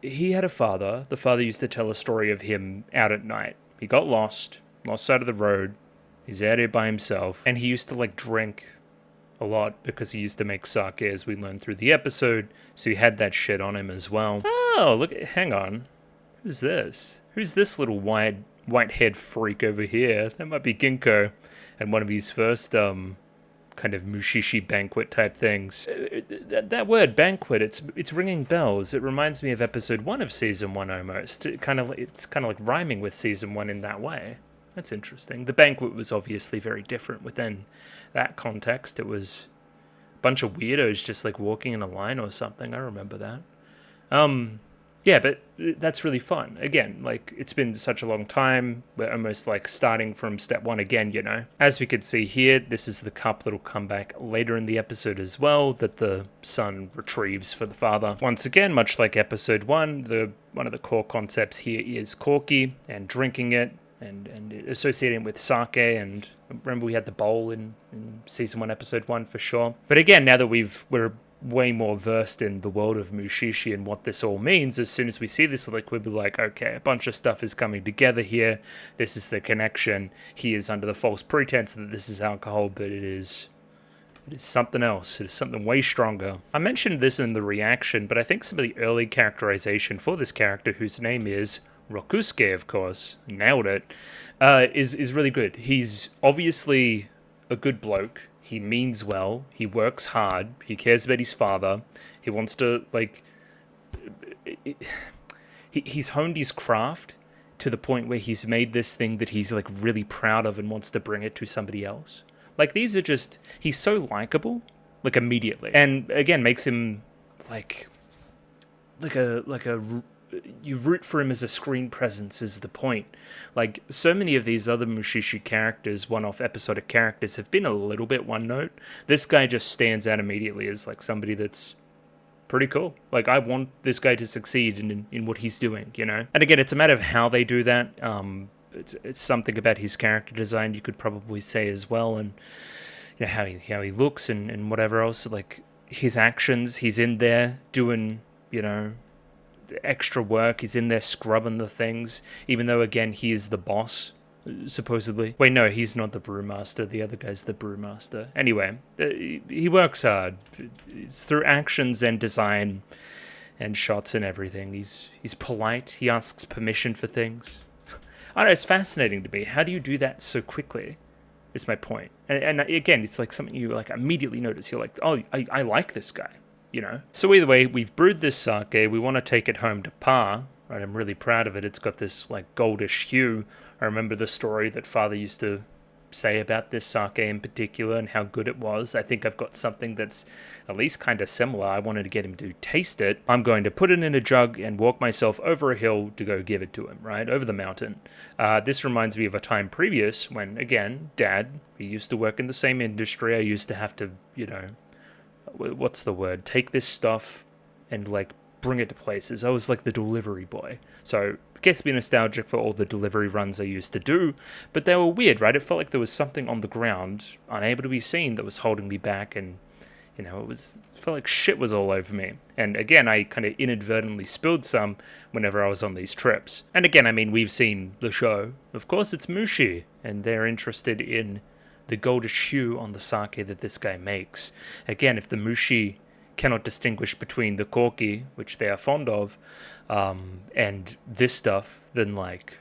He had a father. The father used to tell a story of him out at night. He got lost sight of the road. He's out here by himself. And he used to like drink a lot because he used to make sake, as we learned through the episode. So he had that shit on him as well. Oh, look, hang on. Who's this? Who's this little white-haired freak over here? That might be Ginkgo. And one of his first, kind of Mushi-Shi banquet type things. That word banquet, it's ringing bells. It reminds me of episode 1 of season 1 almost. It's kind of like rhyming with season 1 in that way. That's interesting. The banquet was obviously very different within that context. It was a bunch of weirdos just like walking in a line or something. I remember that. Yeah, but that's really fun. Again, like, it's been such a long time. We're almost like starting from step one again, you know. As we could see here, this is the cup that'll come back later in the episode as well, that the son retrieves for the father. Once again, much like episode one, one of the core concepts here is corky and drinking it and associating with sake. And remember, we had the bowl in season 1, episode 1 for sure. But again, now that we're way more versed in the world of Mushi-Shi and what this all means, as soon as we see this liquid, we're like, okay, a bunch of stuff is coming together here. This is the connection. He is under the false pretense that this is alcohol, but it is something else. It is something way stronger. I mentioned this in the reaction, but I think some of the early characterization for this character, whose name is Rokusuke, of course, nailed it, is really good. He's obviously a good bloke. He means well, he works hard, he cares about his father, he wants to, like, he's honed his craft to the point where he's made this thing that he's, like, really proud of and wants to bring it to somebody else. Like, these are just, he's so likable, like, immediately. And, again, makes him, like you root for him as a screen presence is the point. Like, so many of these other Mushishi characters, one-off episodic characters, have been a little bit one-note. This guy just stands out immediately as, like, somebody that's pretty cool. Like, I want this guy to succeed in what he's doing, you know? And again, it's a matter of how they do that. It's something about his character design you could probably say as well, and you know, how he looks and whatever else. Like, his actions, he's in there doing, you know, extra work. He's in there scrubbing the things, even though, again, he is the boss, supposedly. Wait, no, he's not the brewmaster. The other guy's the brewmaster. Anyway, he works hard. It's through actions and design and shots and everything. He's polite. He asks permission for things. I don't know, it's fascinating to me. How do you do that so quickly? Is my point. And again, it's like something you like immediately notice. You're like, oh, I like this guy. You know. So either way, we've brewed this sake. We want to take it home to Pa. Right, I'm really proud of it. It's got this like goldish hue. I remember the story that Father used to say about this sake in particular and how good it was. I think I've got something that's at least kind of similar. I wanted to get him to taste it. I'm going to put it in a jug and walk myself over a hill to go give it to him, right? Over the mountain. This reminds me of a time previous when, again, Dad, we used to work in the same industry. I used to have to, you know, what's the word? Take this stuff and like bring it to places. I was like the delivery boy. So it gets me nostalgic for all the delivery runs I used to do, but they were weird, right? It felt like there was something on the ground, unable to be seen, that was holding me back, and you know, it felt like shit was all over me. And again, I kind of inadvertently spilled some whenever I was on these trips. And again, I mean, we've seen the show. Of course, it's Mushi, and they're interested in the goldish hue on the sake that this guy makes. Again, if the Mushi cannot distinguish between the corky, which they are fond of, and this stuff, then like,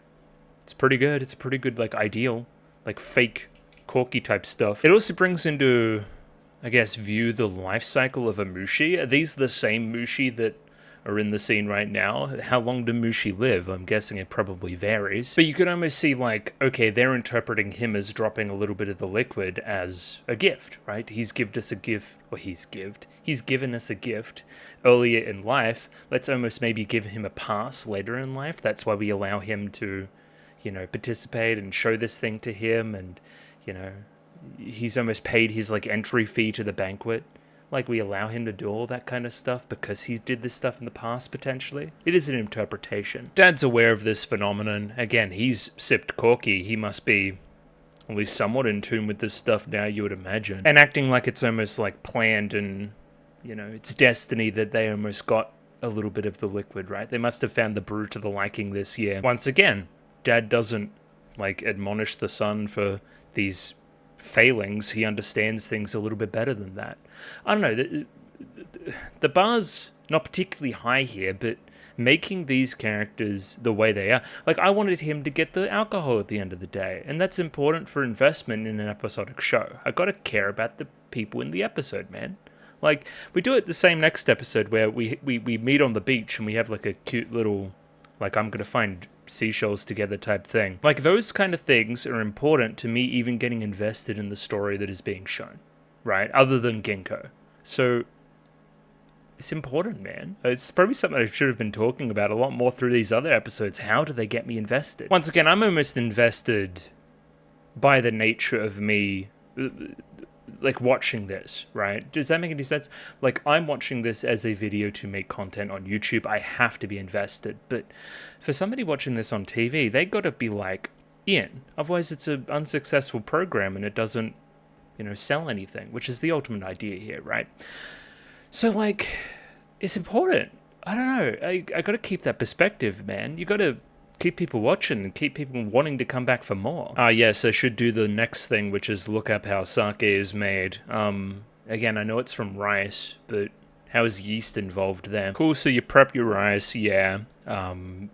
it's pretty good. It's a pretty good like ideal, like fake corky type stuff. It also brings into, I guess, view the life cycle of a Mushi. Are these the same Mushi that are in the scene right now? How long do Mushi live? I'm guessing it probably varies. But you could almost see like, okay, they're interpreting him as dropping a little bit of the liquid as a gift, right? He's given us a gift earlier in life. Let's almost maybe give him a pass later in life. That's why we allow him to, you know, participate and show this thing to him, and, you know, he's almost paid his like entry fee to the banquet. Like, we allow him to do all that kind of stuff because he did this stuff in the past, potentially. It is an interpretation. Dad's aware of this phenomenon. Again, he's sipped corky. He must be at least somewhat in tune with this stuff now, you would imagine. And acting like it's almost like planned and, you know, it's destiny that they almost got a little bit of the liquid, right? They must have found the brew to the liking this year. Once again, Dad doesn't, like, admonish the son for these failings. He understands things a little bit better than that. I don't know, the bar's not particularly high here, but making these characters the way they are, like, I wanted him to get the alcohol at the end of the day, and that's important for investment in an episodic show. I gotta care about the people in the episode, man. Like, we do it the same next episode where we meet on the beach and we have like a cute little, like, I'm gonna find seashells together type thing. Like, those kind of things are important to me even getting invested in the story that is being shown, right? Other than Ginkgo. So it's important, man. It's probably something I should have been talking about a lot more through these other episodes. How do they get me invested? Once again, I'm almost invested by the nature of me, like, watching this, right? Does that make any sense? Like, I'm watching this as a video to make content on YouTube. I have to be invested. But for somebody watching this on TV, they got to be, like, in. Otherwise, it's an unsuccessful program and it doesn't, sell anything, which is the ultimate idea here, right? So, like, it's important. I don't know. I got to keep that perspective, man. You got to keep people watching and keep people wanting to come back for more. Yes, I should do the next thing, which is look up how sake is made. Again, I know it's from rice, but how is yeast involved there? Cool, so you prep your rice, yeah.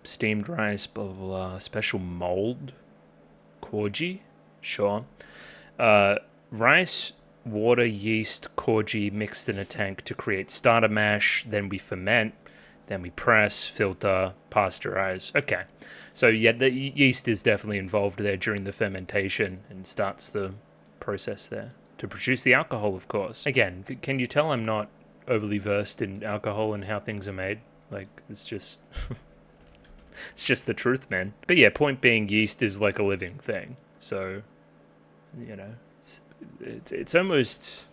Steamed rice, blah, blah, blah. Special mold? Koji? Sure. Rice, water, yeast, koji mixed in a tank to create starter mash. Then we ferment. Then we press, filter, pasteurize. Okay. So yeah, the yeast is definitely involved there during the fermentation and starts the process there to produce the alcohol, of course. Again, can you tell I'm not overly versed in alcohol and how things are made? Like, it's just... it's just the truth, man. But yeah, point being, yeast is like a living thing. So, it's almost...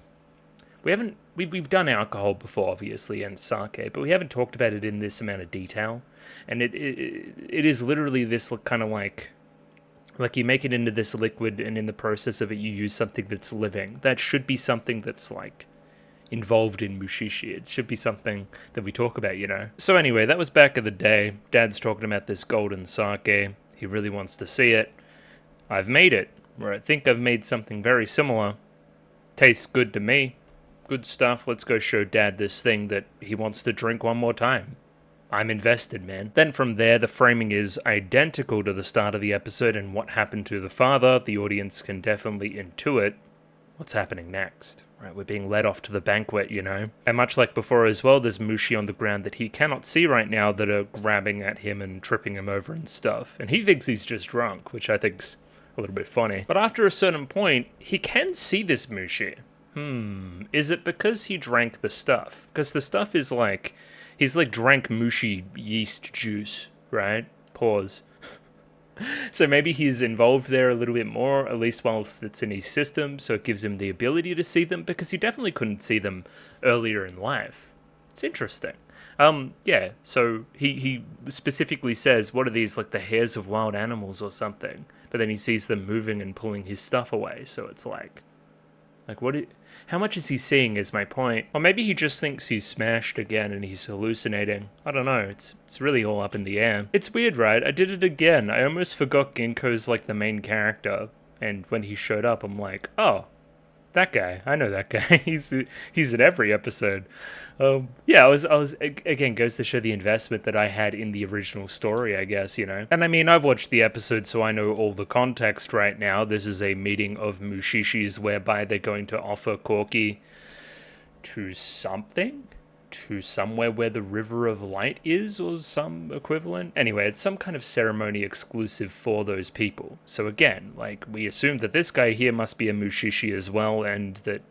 We've done alcohol before, obviously, and sake, but we haven't talked about it in this amount of detail. And it is literally this kind of like you make it into this liquid, and in the process of it, you use something that's living. That should be something that's like involved in Mushi-Shi. It should be something that we talk about, So anyway, that was back in the day. Dad's talking about this golden sake. He really wants to see it. I've made it, or I think I've made something very similar. Tastes good to me. Good stuff. Let's go show Dad this thing that he wants to drink one more time. I'm invested, man. Then from there, the framing is identical to the start of the episode and what happened to the father. The audience can definitely intuit what's happening next. Right, we're being led off to the banquet, And much like before as well, there's Mushi on the ground that he cannot see right now that are grabbing at him and tripping him over and stuff. And he thinks he's just drunk, which I think's a little bit funny. But after a certain point, he can see this Mushi. Is it because he drank the stuff? Because the stuff is like... He's like drank Mushi yeast juice, right? Pause. So maybe he's involved there a little bit more, at least whilst it's in his system, so it gives him the ability to see them, because he definitely couldn't see them earlier in life. It's interesting. Yeah, so he specifically says, what are these, like the hairs of wild animals or something? But then he sees them moving and pulling his stuff away, so it's like how much is he seeing is my point. Or maybe he just thinks he's smashed again and he's hallucinating. I don't know, it's really all up in the air. It's weird, right? I did it again. I almost forgot Ginkgo's like the main character. And when he showed up, I'm like, oh, that guy. I know that guy. He's in every episode. Yeah, I was again, goes to show the investment that I had in the original story, I guess, And I mean, I've watched the episode, so I know all the context right now. This is a meeting of Mushishis whereby they're going to offer Corky to something? To somewhere where the River of Light is, or some equivalent? Anyway, it's some kind of ceremony exclusive for those people. So again, like, we assume that this guy here must be a Mushi-Shi as well, and that,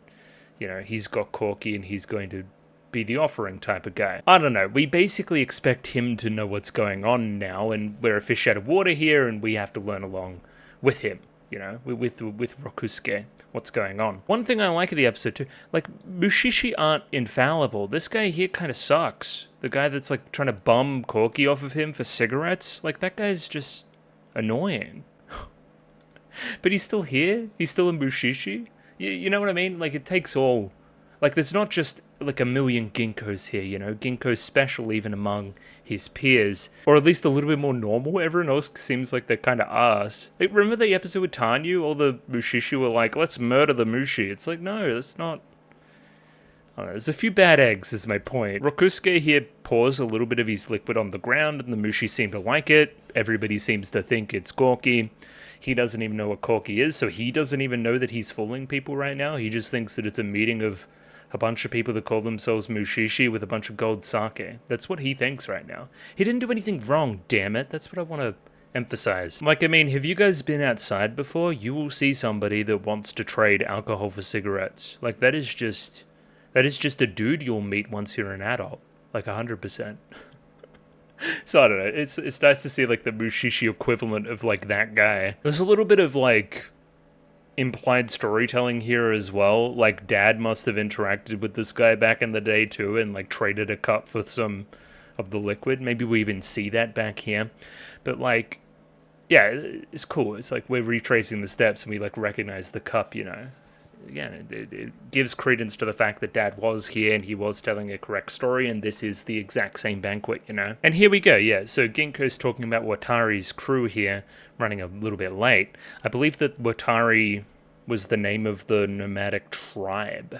he's got Corky and he's going to be the offering type of guy. I don't know. We basically expect him to know what's going on now, and we're a fish out of water here, and we have to learn along with him. With Rokusuke, what's going on. One thing I like of the episode too, like, Mushishi aren't infallible. This guy here kind of sucks. The guy that's like trying to bum Corky off of him for cigarettes, like, that guy's just annoying. But he's still here. He's still a Mushishi. You know what I mean? Like, it takes all. Like, there's not just, like, a million Ginkgos here, Ginkgo's special even among his peers. Or at least a little bit more normal. Everyone else seems like they're kind of arse. Like, remember the episode with Tanyu? All the Mushishi were like, let's murder the Mushi. It's like, no, that's not... I don't know, there's a few bad eggs, is my point. Rokusuke here pours a little bit of his liquid on the ground, and the Mushi seem to like it. Everybody seems to think it's Corky. He doesn't even know what Corky is, so he doesn't even know that he's fooling people right now. He just thinks that it's a meeting of a bunch of people that call themselves Mushi-Shi with a bunch of gold sake. That's what he thinks right now. He didn't do anything wrong, damn it. That's what I want to emphasize. Like, I mean, have you guys been outside before? You will see somebody that wants to trade alcohol for cigarettes. Like, that is just a dude you'll meet once you're an adult. Like, 100%. So, I don't know. It's nice to see, like, the Mushishi equivalent of, like, that guy. There's a little bit of, like, implied storytelling here as well. Like, Dad must have interacted with this guy back in the day, too, and, like, traded a cup for some of the liquid. Maybe we even see that back here. But, like, yeah, it's cool. It's like we're retracing the steps and we, like, recognize the cup, you know. Again, it gives credence to the fact that Dad was here and he was telling a correct story, and this is the exact same banquet, you know. And here we go, yeah. So Ginkgo's talking about Watari's crew here, running a little bit late. I believe that Watari was the name of the nomadic tribe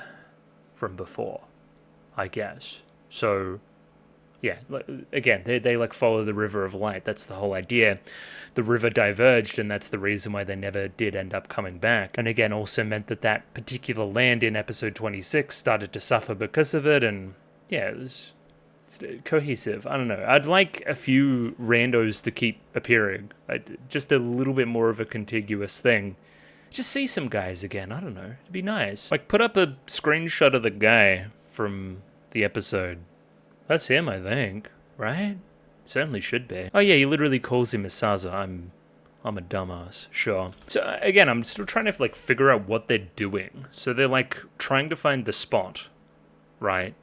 from before, I guess. So, yeah, again, they like follow the River of Light. That's the whole idea. The river diverged, and that's the reason why they never did end up coming back. And again, also meant that that particular land in episode 26 started to suffer because of it, and yeah, it's cohesive. I don't know. I'd like a few randos to keep appearing. Just a little bit more of a contiguous thing. Just see some guys again. I don't know. It'd be nice. Like, put up a screenshot of the guy from the episode. That's him, I think. Right? Certainly should be. Oh yeah, he literally calls him Asaza. I'm a dumbass. Sure. So again, I'm still trying to, like, figure out what they're doing. So they're, like, trying to find the spot. Right?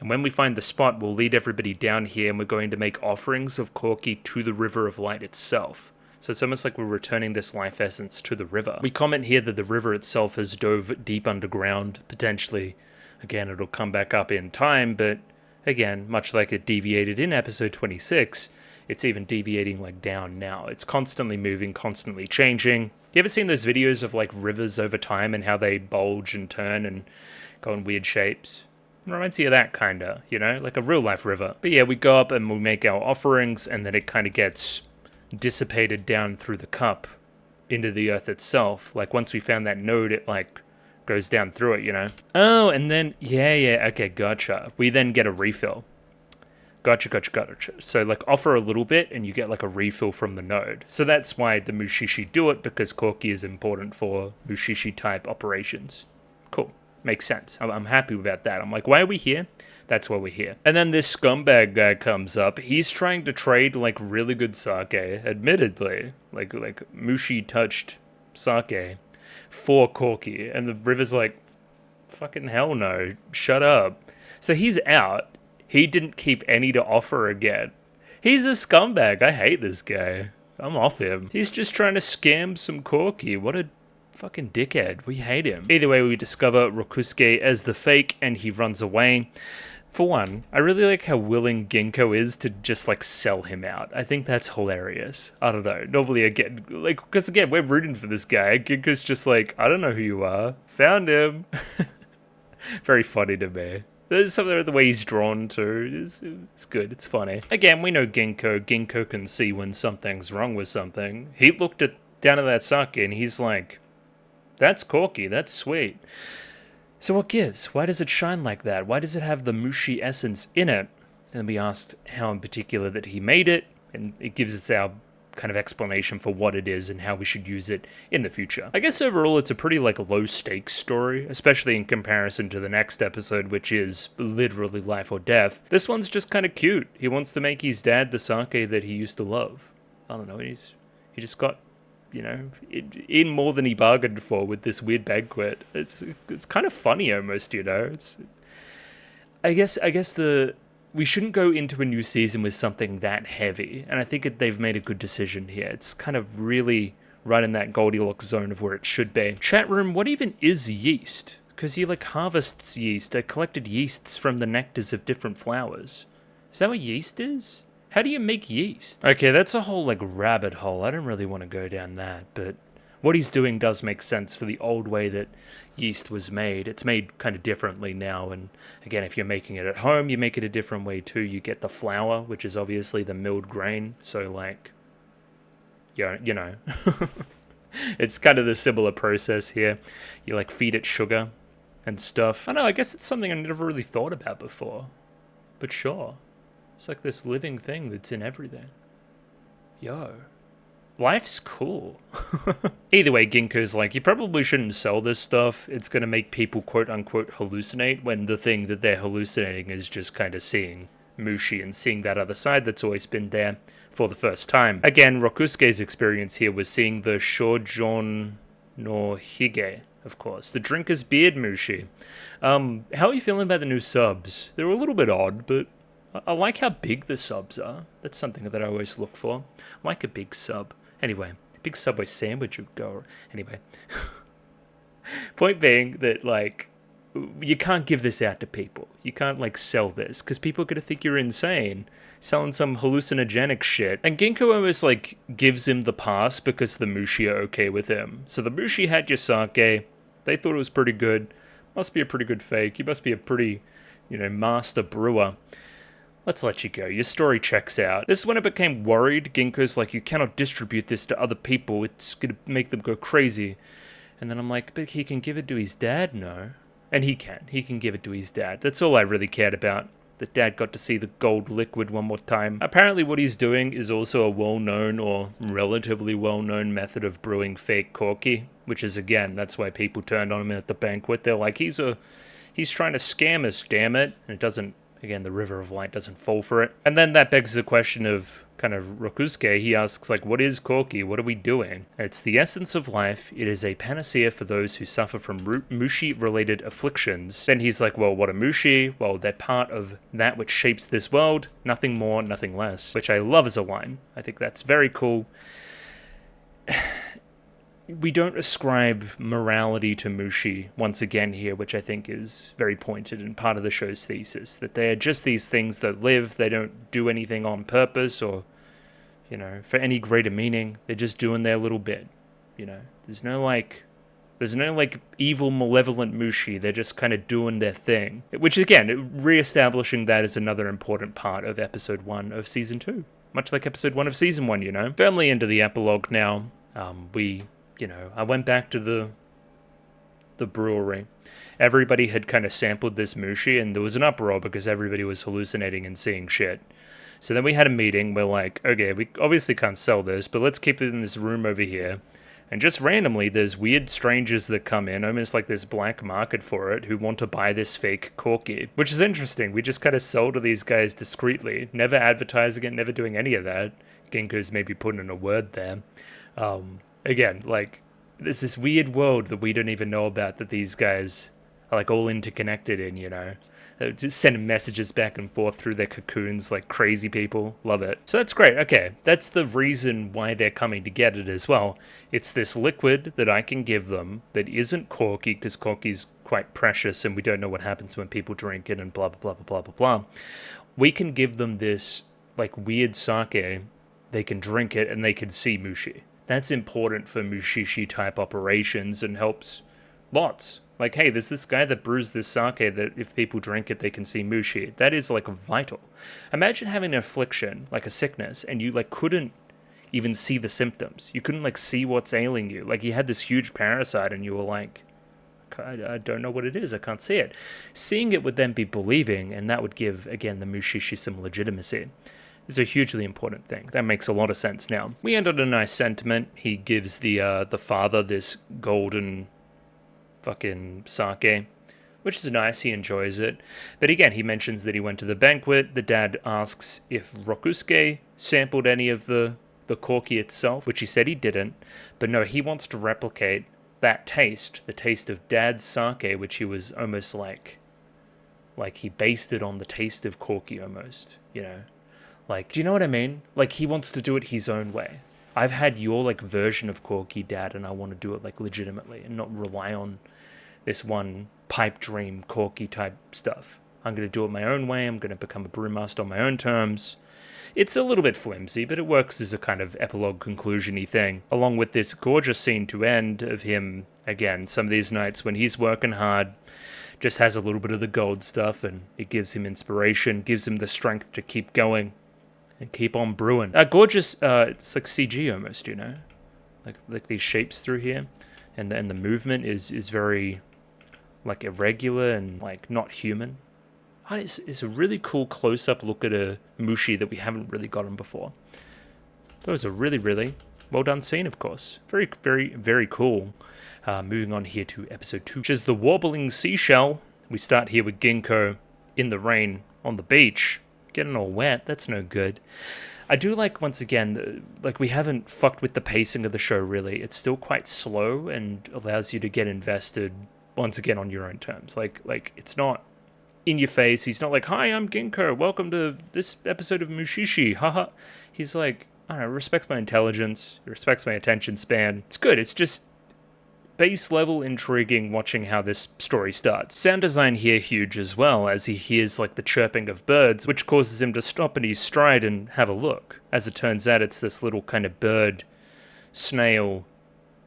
And when we find the spot, we'll lead everybody down here, and we're going to make offerings of Corky to the River of Light itself. So it's almost like we're returning this life essence to the river. We comment here that the river itself has dove deep underground, potentially. Again, it'll come back up in time, but again, much like it deviated in episode 26, it's even deviating, like, down now. It's constantly moving, constantly changing. You ever seen those videos of, like, rivers over time and how they bulge and turn and go in weird shapes? It reminds you of that, kinda, you know? Like a real-life river. But yeah, we go up and we make our offerings, and then it kind of gets dissipated down through the cup into the earth itself. Like, once we found that node, it, like, goes down through it, you know? Oh, and then, yeah, okay, gotcha. We then get a refill. Gotcha. So, like, offer a little bit, and you get, like, a refill from the node. So that's why the Mushishi do it, because Corky is important for Mushishi-type operations. Cool. Makes sense. I'm happy about that. I'm like, why are we here? That's why we're here. And then this scumbag guy comes up. He's trying to trade, like, really good sake, admittedly. Like Mushi-touched sake for Corky. And the river's like, fucking hell no. Shut up. So he's out. He didn't keep any to offer again. He's a scumbag. I hate this guy. I'm off him. He's just trying to scam some Corky. What a fucking dickhead. We hate him. Either way, we discover Rokusuke as the fake, and he runs away. For one, I really like how willing Ginkgo is to just, like, sell him out. I think that's hilarious. I don't know. Normally, again, like, because again, we're rooting for this guy. Ginkgo's just like, I don't know who you are. Found him. Very funny to me. There's something about the way he's drawn too. It's good. It's funny. Again, we know Ginkgo. Ginkgo can see when something's wrong with something. He looked down at that sake, and he's like, that's Corky. That's sweet. So what gives? Why does it shine like that? Why does it have the Mushi essence in it? And we asked how in particular that he made it, and it gives us our kind of explanation for what it is and how we should use it in the future. I guess overall it's a pretty, like, low stakes story, especially in comparison to the next episode, which is literally life or death. This one's just kind of cute. He wants to make his dad the sake that he used to love. I don't know, he just got, you know, in more than he bargained for with this weird banquet. It's kind of funny almost, you know. I guess we shouldn't go into a new season with something that heavy, and I think they've made a good decision here. It's kind of really right in that Goldilocks zone of where it should be. Chat room, what even is yeast? Because he, like, harvests yeast. I collected yeasts from the nectars of different flowers. Is that what yeast is? How do you make yeast? Okay, that's a whole, like, rabbit hole. I don't really want to go down that, but what he's doing does make sense for the old way that yeast was made. It's made kind of differently now, and again, if you're making it at home, you make it a different way too. You get the flour, which is obviously the milled grain, so, like, you know, it's kind of the similar process here. You, like, feed it sugar and stuff. I don't know, I guess it's something I never really thought about before, but sure. It's like this living thing that's in everything. Yo. life's cool. Either way, Ginkgo's like, you probably shouldn't sell this stuff. It's going to make people quote-unquote hallucinate, when the thing that they're hallucinating is just kind of seeing Mushi and seeing that other side that's always been there for the first time. Again, Rokusuke's experience here was seeing the Shoujon no Hige, of course. The Drinker's Beard Mushi. How are you feeling about the new subs? They're a little bit odd, but I like how big the subs are. That's something that I always look for. I like a big sub. Anyway, big Subway sandwich would go. Anyway. Point being that, like, you can't give this out to people. You can't, like, sell this, because people are going to think you're insane, selling some hallucinogenic shit. And Ginkgo almost, like, gives him the pass because the Mushi are okay with him. So the Mushi had your sake. They thought it was pretty good. Must be a pretty good fake. You must be a pretty, master brewer. Let's let you go. Your story checks out. This is when I became worried. Ginkgo's like, you cannot distribute this to other people. It's going to make them go crazy. And then I'm like, but he can give it to his dad? No. And he can. He can give it to his dad. That's all I really cared about. That dad got to see the gold liquid one more time. Apparently what he's doing is also a well-known or relatively well-known method of brewing fake corky. Which is, again, that's why people turned on him at the banquet. They're like, he's trying to scam us, damn it. And it doesn't. Again, the River of Light doesn't fall for it. And then that begs the question of kind of Rokusuke. He asks, like, what is Corky? What are we doing? It's the essence of life. It is a panacea for those who suffer from Mushi-related afflictions. Then he's like, well, what are Mushi? Well, they're part of that which shapes this world. Nothing more, nothing less. Which I love as a line. I think that's very cool. We don't ascribe morality to Mushi once again here, which I think is very pointed and part of the show's thesis, that they are just these things that live. They don't do anything on purpose or, for any greater meaning. They're just doing their little bit, There's no evil, malevolent Mushi. They're just kind of doing their thing. Which, again, re-establishing that is another important part of episode 1 of season 2. Much like episode 1 of season 1, Firmly into the epilogue now. I went back to the brewery. Everybody had kind of sampled this Mushi, and there was an uproar because everybody was hallucinating and seeing shit. So then we had a meeting. We're like, okay, we obviously can't sell this, but let's keep it in this room over here. And just randomly, there's weird strangers that come in, almost like this black market for it, who want to buy this fake corky. Which is interesting. We just kind of sell to these guys discreetly, never advertising it, never doing any of that. Ginkgo's maybe putting in a word there. Again, like, there's this weird world that we don't even know about that these guys are, like, all interconnected in, They're just sending messages back and forth through their cocoons like crazy people. Love it. So that's great. Okay, that's the reason why they're coming to get it as well. It's this liquid that I can give them that isn't corky, because corky's quite precious and we don't know what happens when people drink it and blah, blah, blah, blah, blah, blah. We can give them this, like, weird sake. They can drink it and they can see Mushi. That's important for Mushi-Shi type operations and helps lots. Like, hey, there's this guy that brews this sake that if people drink it, they can see Mushi. That is, like, vital. Imagine having an affliction, like a sickness, and you, like, couldn't even see the symptoms. You couldn't, like, see what's ailing you. Like, you had this huge parasite and you were like, I don't know what it is. I can't see it. Seeing it would then be believing, and that would give, again, the Mushi-Shi some legitimacy. It's a hugely important thing. That makes a lot of sense now. We end on a nice sentiment. He gives the father this golden fucking sake, which is nice. He enjoys it. But again, he mentions that he went to the banquet. The dad asks if Rokusuke sampled any of the corky itself, which he said he didn't. But no, he wants to replicate that taste, the taste of dad's sake, which he was almost like he based it on the taste of corky almost, Like, do you know what I mean? Like, he wants to do it his own way. I've had your, like, version of corky, Dad, and I want to do it, like, legitimately and not rely on this one pipe dream corky type stuff. I'm going to do it my own way. I'm going to become a brewmaster on my own terms. It's a little bit flimsy, but it works as a kind of epilogue conclusion-y thing. Along with this gorgeous scene to end of him, again, some of these nights when he's working hard, just has a little bit of the gold stuff, and it gives him inspiration, gives him the strength to keep going. And keep on brewing. Gorgeous, it's like CG almost, Like these shapes through here. And the movement is very, like, irregular and, like, not human. It's a really cool close-up look at a Mushi that we haven't really gotten before. That was a really, really well done scene, of course. Very, very, very cool. Moving on here to episode 2, which is the wobbling seashell. We start here with Ginkgo in the rain on the beach, getting all wet. That's no good. I do like, once again, like we haven't fucked with the pacing of the show really. It's still quite slow and allows you to get invested once again on your own terms. Like it's not in your face. He's not like, "Hi, I'm Ginkgo. Welcome to this episode of Mushi-Shi." Haha. He's like, I don't know, respects my intelligence, respects my attention span. It's good. It's just base level intriguing watching how this story starts. Sound design here huge as well, as he hears like the chirping of birds, which causes him to stop in his stride and have a look. As it turns out, it's this little kind of bird, snail,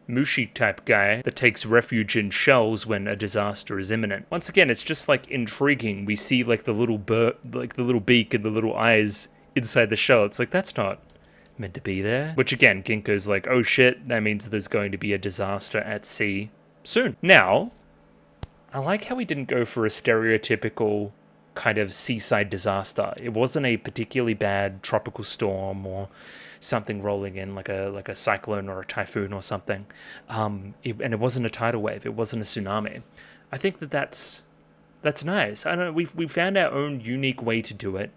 Mushi type guy that takes refuge in shells when a disaster is imminent. Once again, it's just like intriguing. We see like the little bird, like the little beak and the little eyes inside the shell. It's like, that's not meant to be there. Which again, Ginkgo's like, oh shit, that means there's going to be a disaster at sea soon. Now, I like how he didn't go for a stereotypical kind of seaside disaster. It wasn't a particularly bad tropical storm or something rolling in like a cyclone or a typhoon or something. And it wasn't a tidal wave. It wasn't a tsunami. I think that's nice. I don't know, we found our own unique way to do it.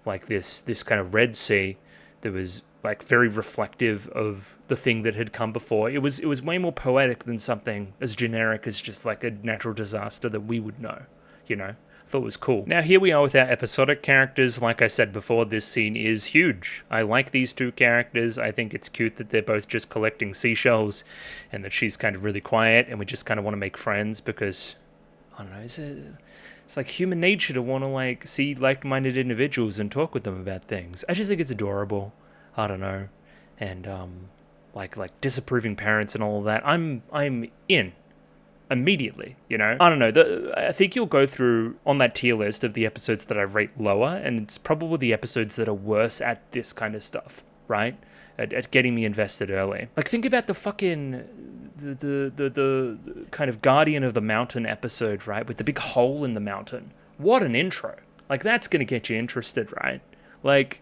Like this kind of Red Sea that was like very reflective of the thing that had come before. It was way more poetic than something as generic as just like a natural disaster that we would know, you know? I thought it was cool. Now here we are with our episodic characters. Like I said before, this scene is huge. I like these two characters. I think it's cute that they're both just collecting seashells and that she's kind of really quiet and we just kind of want to make friends because, I don't know, it's like human nature to want to like see like-minded individuals and talk with them about things. I just think it's adorable. I don't know. And like disapproving parents and all of that. I'm in immediately, you know? I don't know. I think you'll go through on that tier list of the episodes that I rate lower, and it's probably the episodes that are worse at this kind of stuff, right? At getting me invested early. Like, think about the fucking the kind of Guardian of the Mountain episode, right? With the big hole in the mountain. What an intro. Like, that's gonna get you interested, right? Like,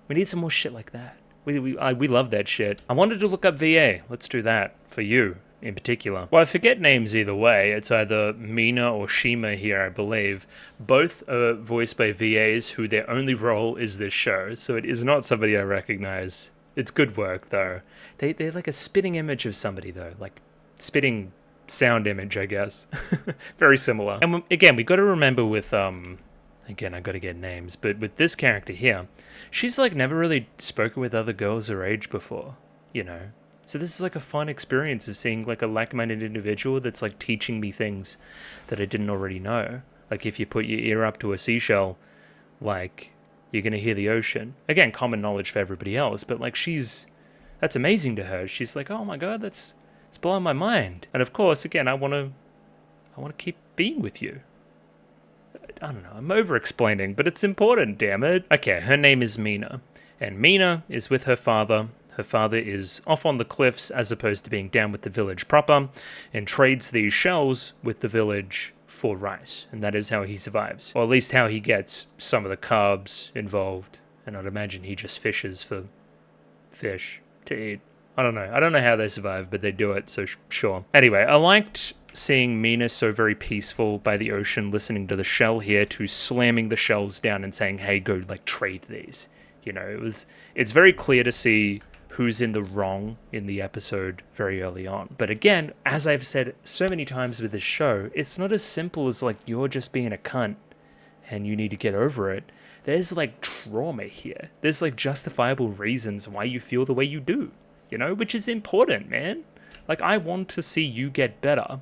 we need some more shit like that. We love that shit. I wanted to look up VA. Let's do that for you in particular. Well, I forget names either way. It's either Mina or Shima here, I believe. Both are voiced by VAs who their only role is this show, so it is not somebody I recognize. It's good work, though. They're like a spitting image of somebody, though. Like, spitting sound image, I guess. Very similar. And again, we got to remember with, again, I got to get names, but with this character here, she's like never really spoken with other girls her age before, you know? So this is like a fun experience of seeing like a like-minded individual that's like teaching me things that I didn't already know. Like if you put your ear up to a seashell, like you're going to hear the ocean. Again, common knowledge for everybody else, but like that's amazing to her. She's like, oh my God, it's blowing my mind. And of course, again, I want to keep being with you. I don't know, I'm over-explaining, but it's important, damn it. Okay, her name is Mina, and Mina is with her father. Her father is off on the cliffs as opposed to being down with the village proper, and trades these shells with the village for rice, and that is how he survives. Or at least how he gets some of the carbs involved, and I'd imagine he just fishes for fish to eat. I don't know how they survive, but they do it, so sure. Anyway, I liked seeing Mina so very peaceful by the ocean, listening to the shell here, to slamming the shells down and saying, hey, go like trade these. You know, it's very clear to see who's in the wrong in the episode very early on. But again, as I've said so many times with this show, it's not as simple as like you're just being a cunt and you need to get over it. There's like trauma here. There's like justifiable reasons why you feel the way you do, you know, which is important, man. Like, I want to see you get better,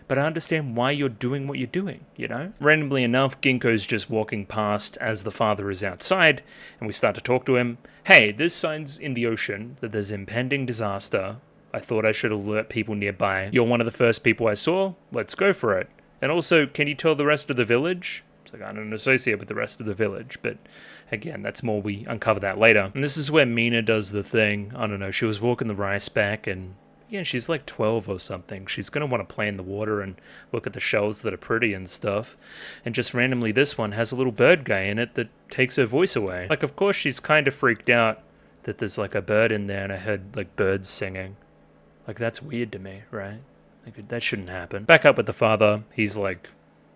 but I understand why you're doing what you're doing, you know? Randomly enough, Ginkgo's just walking past as the father is outside, and we start to talk to him. Hey, there's signs in the ocean that there's impending disaster. I thought I should alert people nearby. You're one of the first people I saw. Let's go for it. And also, can you tell the rest of the village? It's like, I don't associate with the rest of the village, but again, that's more, we uncover that later. And this is where Mina does the thing. I don't know, she was walking the rice back, and yeah, she's like 12 or something. She's going to want to play in the water and look at the shells that are pretty and stuff. And just randomly, this one has a little bird guy in it that takes her voice away. Like, of course, she's kind of freaked out that there's like a bird in there and I heard like birds singing. Like, that's weird to me, right? Like, that shouldn't happen. Back up with the father. He's like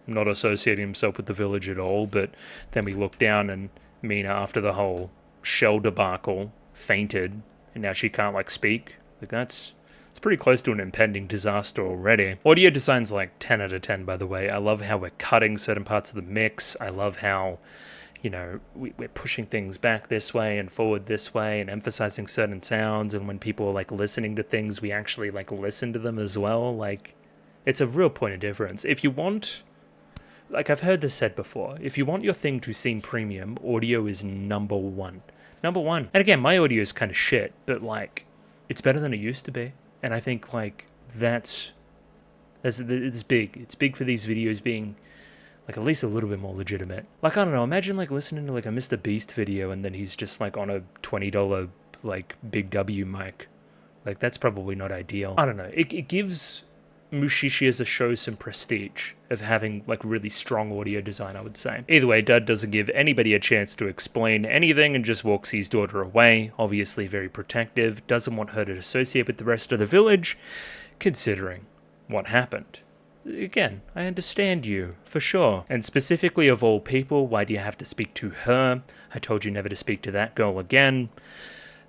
not associating himself with the village at all, but then we look down and Mina, after the whole shell debacle, fainted, and now she can't like speak. Like, it's pretty close to an impending disaster already. Audio design's like 10 out of 10, by the way. I love how we're cutting certain parts of the mix. I love how, you know, we're pushing things back this way and forward this way and emphasizing certain sounds. And when people are like listening to things, we actually like listen to them as well. Like, it's a real point of difference. If you want, like I've heard this said before, if you want your thing to seem premium, audio is number one. Number one. And again, my audio is kind of shit, but like, it's better than it used to be. And I think, like, it's big. It's big for these videos being, like, at least a little bit more legitimate. Like, I don't know, imagine, like, listening to, like, a Mr. Beast video and then he's just, like, on a $20, like, Big W mic. Like, that's probably not ideal. I don't know. It gives Mushishi as a show some prestige of having, like, really strong audio design, I would say. Either way, Dad doesn't give anybody a chance to explain anything and just walks his daughter away, obviously very protective, doesn't want her to associate with the rest of the village, considering what happened. Again, I understand you, for sure. And specifically of all people, why do you have to speak to her? I told you never to speak to that girl again.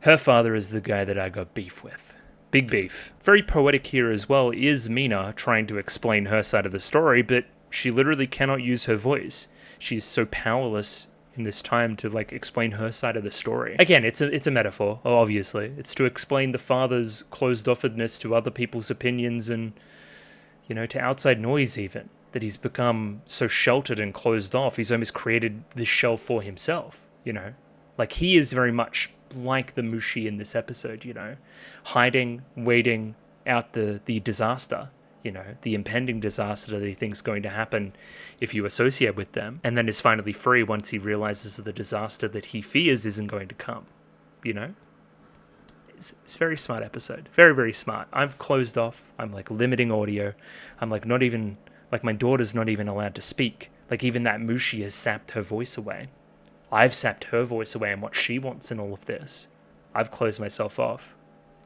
Her father is the guy that I got beef with. Big beef. Very poetic here as well is Mina trying to explain her side of the story, but she literally cannot use her voice. She's so powerless in this time to like explain her side of the story. Again, it's a metaphor, obviously. It's to explain the father's closed-offedness to other people's opinions and, you know, to outside noise even. That he's become so sheltered and closed off. He's almost created this shell for himself, you know. Like, he is very much like the Mushi in this episode, you know, hiding, waiting out the disaster, you know, the impending disaster that he thinks is going to happen if you associate with them, and then is finally free once he realizes that the disaster that he fears isn't going to come, you know? It's a very smart episode. Very, very smart. I've closed off. I'm, like, limiting audio. I'm, like, not even, like, my daughter's not even allowed to speak. Like, even that Mushi has sapped her voice away. I've sapped her voice away and what she wants in all of this. I've closed myself off.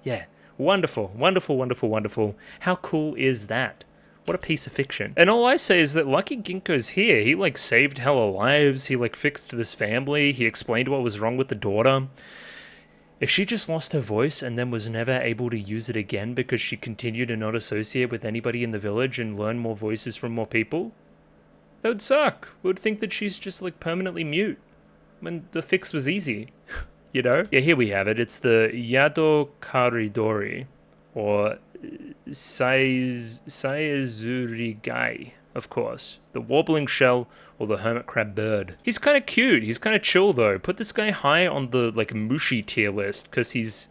Yeah, wonderful, wonderful, wonderful, wonderful. How cool is that? What a piece of fiction. And all I say is that lucky Ginkgo's here. He, like, saved hella lives. He, like, fixed this family. He explained what was wrong with the daughter. If she just lost her voice and then was never able to use it again because she continued to not associate with anybody in the village and learn more voices from more people, that would suck. We would think that she's just, like, permanently mute. When the fix was easy, you know? Yeah, here we have it. It's the Yado Karidori, or Saezurigai, of course. The warbling shell, or the hermit crab bird. He's kind of cute. He's kind of chill, though. Put this guy high on the, like, Mushi tier list, because he's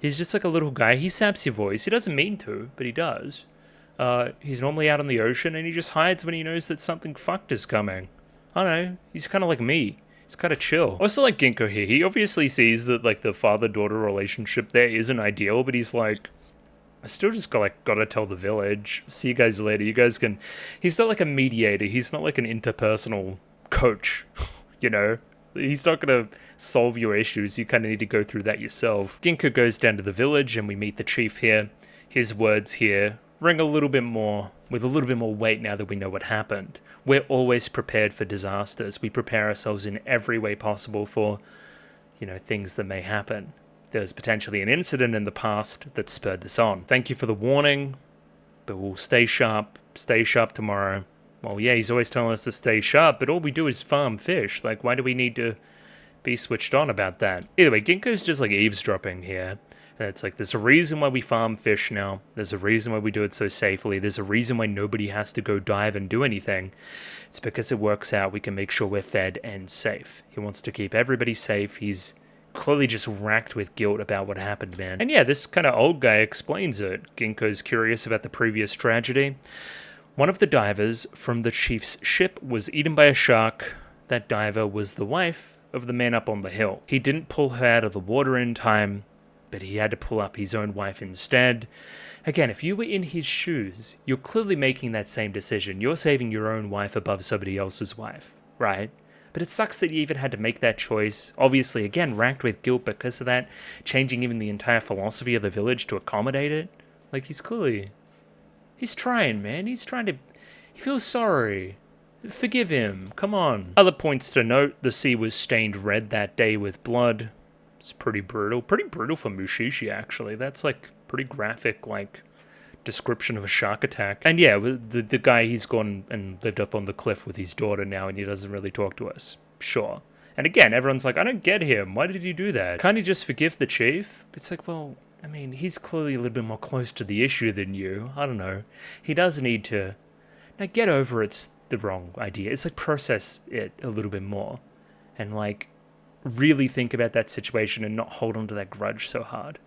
just like a little guy. He saps your voice. He doesn't mean to, but he does. He's normally out on the ocean, and he just hides when he knows that something fucked is coming. I don't know. He's kind of like me. It's kind of chill. Also, like, Ginkgo here, he obviously sees that, like, the father-daughter relationship there isn't ideal, but he's like, I still just gotta tell the village. See you guys later. You guys can... He's not like a mediator. He's not like an interpersonal coach, you know? He's not gonna solve your issues. You kind of need to go through that yourself. Ginkgo goes down to the village, and we meet the chief here. His words here ring a little bit more, with a little bit more weight now that we know what happened. We're always prepared for disasters. We prepare ourselves in every way possible for, you know, things that may happen. There's potentially an incident in the past that spurred this on. Thank you for the warning, but we'll stay sharp tomorrow. Well, yeah, he's always telling us to stay sharp, but all we do is farm fish. Like, why do we need to be switched on about that? Either way, Ginkgo's just, like, eavesdropping here. And it's like, there's a reason why we farm fish now. There's a reason why we do it so safely. There's a reason why nobody has to go dive and do anything. It's because it works out. We can make sure we're fed and safe. He wants to keep everybody safe. He's clearly just racked with guilt about what happened, man. And yeah, this kind of old guy explains it. Ginkgo's curious about the previous tragedy. One of the divers from the chief's ship was eaten by a shark. That diver was the wife of the man up on the hill. He didn't pull her out of the water in time, but he had to pull up his own wife instead. Again, if you were in his shoes, you're clearly making that same decision. You're saving your own wife above somebody else's wife, right? But it sucks that you even had to make that choice. Obviously, again, racked with guilt because of that, changing even the entire philosophy of the village to accommodate it. Like, he's trying, man. He feels sorry. Forgive him. Come on. Other points to note, the sea was stained red that day with blood. It's pretty brutal. Pretty brutal for Mushi-Shi, actually. That's, like, pretty graphic, like, description of a shark attack. And yeah, the guy, he's gone and lived up on the cliff with his daughter now, and he doesn't really talk to us. Sure. And again, everyone's like, I don't get him. Why did he do that? Can't he just forgive the chief? It's like, well, I mean, he's clearly a little bit more close to the issue than you. I don't know. He does need to... Now, get over it's the wrong idea. It's like, process it a little bit more. And, like, really think about that situation and not hold on to that grudge so hard.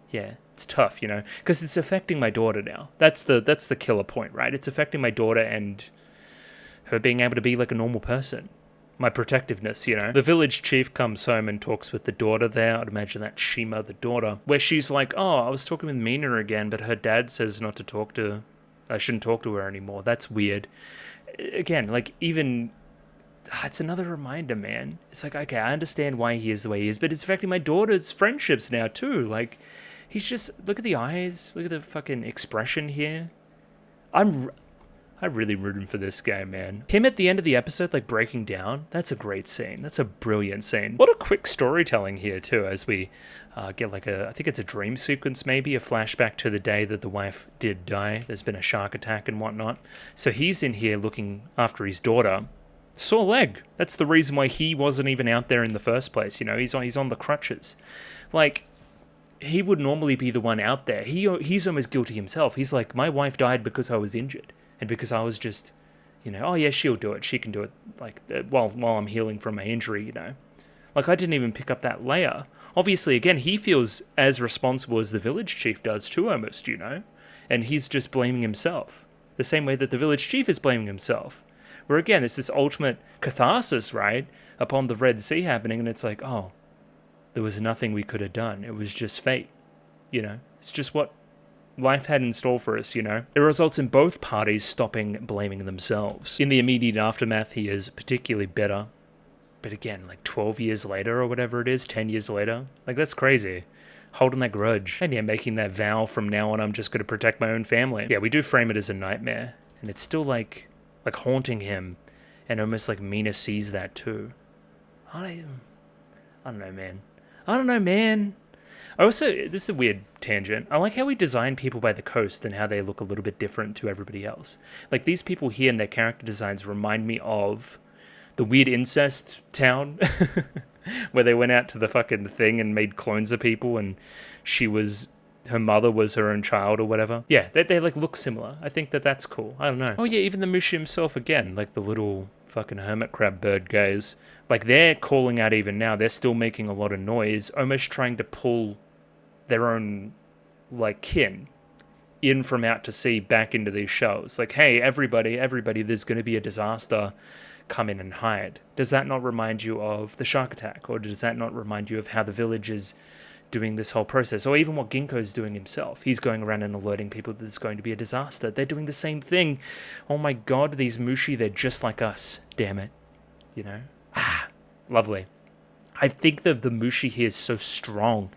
Yeah, it's tough, you know, because it's affecting my daughter now. That's the killer point, right? It's affecting my daughter and her being able to be like a normal person. My protectiveness, you know. The village chief comes home and talks with the daughter there. I'd imagine that's Shima, the daughter, where she's like, oh, I was talking with Mina again, but her dad says not to talk to... I shouldn't talk to her anymore. That's weird. Again, like, even... It's another reminder, man. It's like, okay, I understand why he is the way he is, but it's affecting my daughter's friendships now, too. Like, he's just... Look at the eyes. Look at the fucking expression here. I'm really rooting for this guy, man. Him at the end of the episode, like, breaking down. That's a great scene. That's a brilliant scene. What a quick storytelling here, too, as we get, like, I think it's a dream sequence, maybe. A flashback to the day that the wife did die. There's been a shark attack and whatnot. So he's in here looking after his daughter. Sore leg. That's the reason why he wasn't even out there in the first place, you know? He's on the crutches. Like... He would normally be the one out there. He's almost guilty himself. He's like, my wife died because I was injured. And because I was just, you know, oh yeah, she'll do it. She can do it, like, while I'm healing from my injury, you know. Like, I didn't even pick up that layer. Obviously, again, he feels as responsible as the village chief does too, almost, you know. And he's just blaming himself. The same way that the village chief is blaming himself. Where, again, it's this ultimate catharsis, right, upon the Red Sea happening. And it's like, oh, there was nothing we could have done. It was just fate, you know. It's just what life had in store for us, you know. It results in both parties stopping blaming themselves. In the immediate aftermath, he is particularly better. But again, like 12 years later or whatever it is, 10 years later, like, that's crazy. Holding that grudge. And yeah, making that vow from now on, I'm just going to protect my own family. Yeah, we do frame it as a nightmare. And it's still like haunting him. And almost like Mina sees that too. I don't know, man. Also, this is a weird tangent. I like how we design people by the coast and how they look a little bit different to everybody else. Like, these people here and their character designs remind me of the weird incest town where they went out to the fucking thing and made clones of people, and her mother was her own child or whatever. Yeah, they like look similar. I think that's cool. I don't know. Oh yeah, even the Mushi himself again, like the little fucking hermit crab bird guys. Like, they're calling out even now. They're still making a lot of noise, almost trying to pull their own, like, kin in from out to sea back into these shows. Like, hey, everybody, there's going to be a disaster. Come in and hide. Does that not remind you of the shark attack? Or does that not remind you of how the village is doing this whole process? Or even what Ginkgo's doing himself. He's going around and alerting people that there's going to be a disaster. They're doing the same thing. Oh my god, these Mushi, they're just like us. Damn it. You know? Lovely. I think that the Mushi here is so strong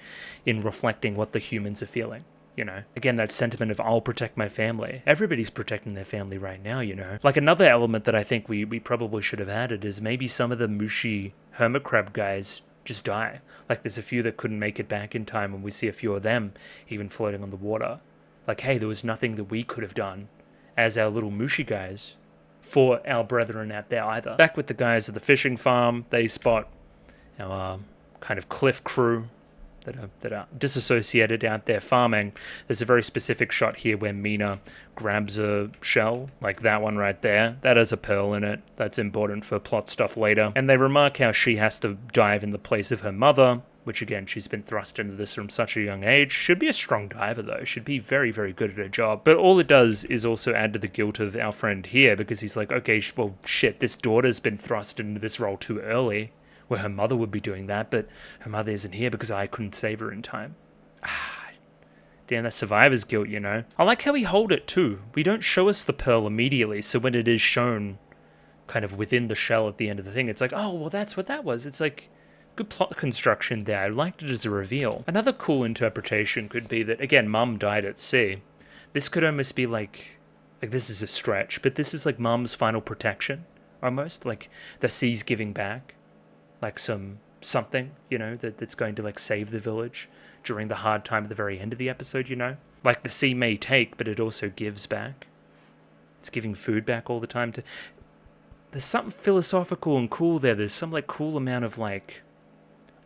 in reflecting what the humans are feeling, you know. Again, that sentiment of, I'll protect my family. Everybody's protecting their family right now, you know. Like, another element that I think we probably should have added is maybe some of the Mushi hermit crab guys just die. Like, there's a few that couldn't make it back in time, and we see a few of them even floating on the water. Like, hey, there was nothing that we could have done as our little Mushi guys for our brethren out there either. Back with the guys at the fishing farm, they spot our kind of cliff crew that are disassociated out there farming. There's a very specific shot here where Mina grabs a shell, like that one right there. That has a pearl in it. That's important for plot stuff later. And they remark how she has to dive in the place of her mother, which again, she's been thrust into this from such a young age. Should be a strong diver though. Should be very, very good at her job. But all it does is also add to the guilt of our friend here, because he's like, okay, well, shit, this daughter's been thrust into this role too early, where her mother would be doing that, but her mother isn't here because I couldn't save her in time. Damn, that's survivor's guilt, you know? I like how we hold it too. We don't show us the pearl immediately, so when it is shown kind of within the shell at the end of the thing. It's like, oh, well, that's what that was. It's like good plot construction there. I liked it as a reveal. Another cool interpretation could be that, again, Mum died at sea. This could almost be like this is a stretch, but this is like Mum's final protection, almost. Like the sea's giving back, like something, you know, that's going to like save the village during the hard time at the very end of the episode, you know? Like the sea may take, but it also gives back. It's giving food back all the time to... There's something philosophical and cool there. There's some like cool amount of like...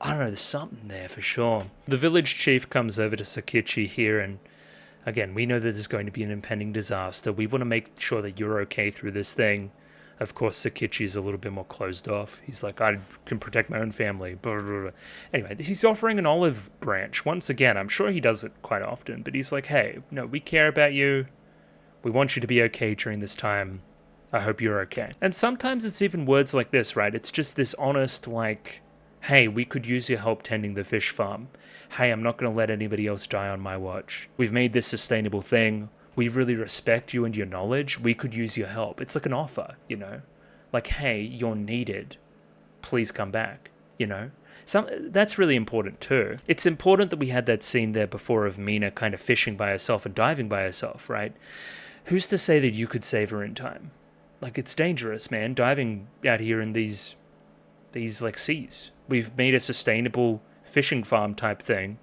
I don't know, there's something there for sure. The village chief comes over to Sakichi here, and again, we know that there's going to be an impending disaster. We want to make sure that you're okay through this thing. Of course, Sakichi's a little bit more closed off. He's like, I can protect my own family. Blah, blah, blah. Anyway, he's offering an olive branch. Once again, I'm sure he does it quite often, but he's like, hey, no, we care about you. We want you to be okay during this time. I hope you're okay. And sometimes it's even words like this, right? It's just this honest, like, hey, we could use your help tending the fish farm. Hey, I'm not going to let anybody else die on my watch. We've made this sustainable thing. We really respect you and your knowledge. We could use your help. It's like an offer, you know? Like, hey, you're needed. Please come back, you know? That's really important too. It's important that we had that scene there before of Mina kind of fishing by herself and diving by herself, right? Who's to say that you could save her in time? Like, it's dangerous, man, diving out here in these like seas. We've made a sustainable fishing farm type thing.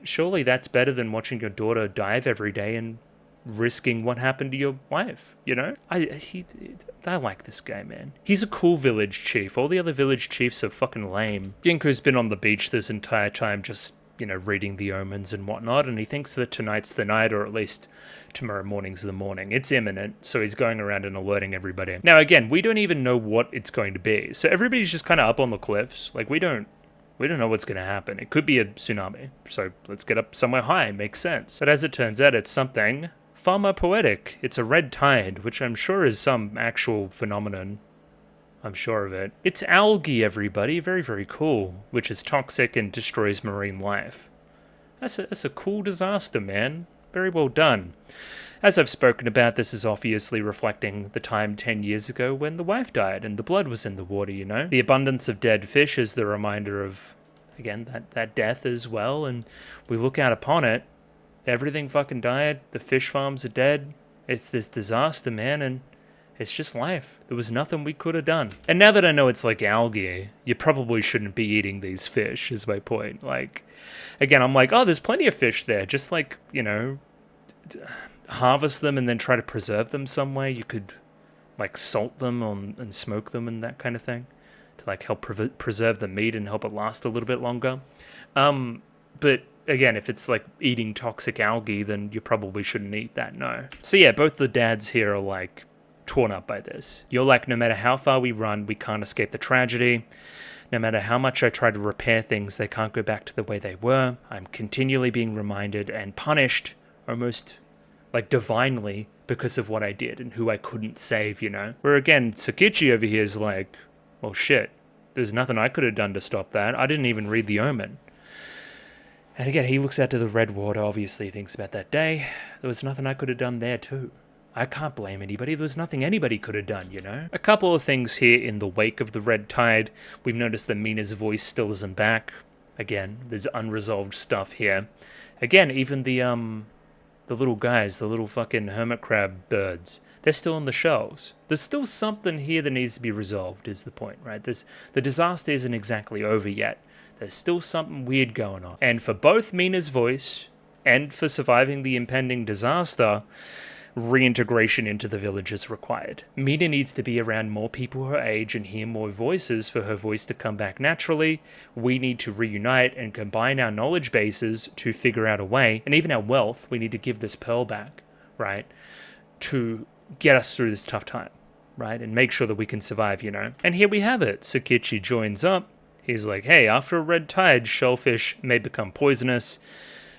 Surely that's better than watching your daughter dive every day and risking what happened to your wife, you know? I like this guy, man. He's a cool village chief. All the other village chiefs are fucking lame. Ginku's been on the beach this entire time just, you know, reading the omens and whatnot, and he thinks that tonight's the night, or at least tomorrow morning's the morning. It's imminent, so he's going around and alerting everybody. Now, again, we don't even know what it's going to be, so everybody's just kind of up on the cliffs. Like, we don't know what's going to happen. It could be a tsunami, so let's get up somewhere high. Makes sense. But as it turns out, it's something far more poetic. It's a red tide, which I'm sure is some actual phenomenon. I'm sure of it. It's algae, everybody. Very, very cool. Which is toxic and destroys marine life. That's a cool disaster, man. Very well done. As I've spoken about, this is obviously reflecting the time 10 years ago when the wife died and the blood was in the water, you know? The abundance of dead fish is the reminder of, again, that death as well. And we look out upon it. Everything fucking died. The fish farms are dead. It's this disaster, man, and it's just life. There was nothing we could have done. And now that I know it's like algae, you probably shouldn't be eating these fish, is my point. Like, again, I'm like, oh, there's plenty of fish there. Just like, you know, harvest them and then try to preserve them some way. You could, like, salt them and smoke them and that kind of thing to, like, help preserve the meat and help it last a little bit longer. But again, if it's like eating toxic algae, then you probably shouldn't eat that, no. So yeah, both the dads here are like torn up by this. You're like, no matter how far we run, we can't escape the tragedy. No matter how much I try to repair things, they can't go back to the way they were. I'm continually being reminded and punished almost like divinely because of what I did and who I couldn't save, you know? Where again, Sakichi over here is like, well shit, there's nothing I could have done to stop that. I didn't even read the omen. And again, he looks out to the red water, obviously thinks about that day. There was nothing I could have done there too. I can't blame anybody. There was nothing anybody could have done, you know? A couple of things here in the wake of the red tide. We've noticed that Mina's voice still isn't back. Again, there's unresolved stuff here. Again, even the little guys, the little fucking hermit crab birds, they're still in the shells. There's still something here that needs to be resolved, is the point, right? The disaster isn't exactly over yet. There's still something weird going on. And for both Mina's voice and for surviving the impending disaster, reintegration into the village is required. Mina needs to be around more people her age and hear more voices for her voice to come back naturally. We need to reunite and combine our knowledge bases to figure out a way, and even our wealth, we need to give this pearl back, right, to get us through this tough time, right, and make sure that we can survive, you know. And here we have it. Sakichi joins up. He's like, hey, after a red tide, shellfish may become poisonous.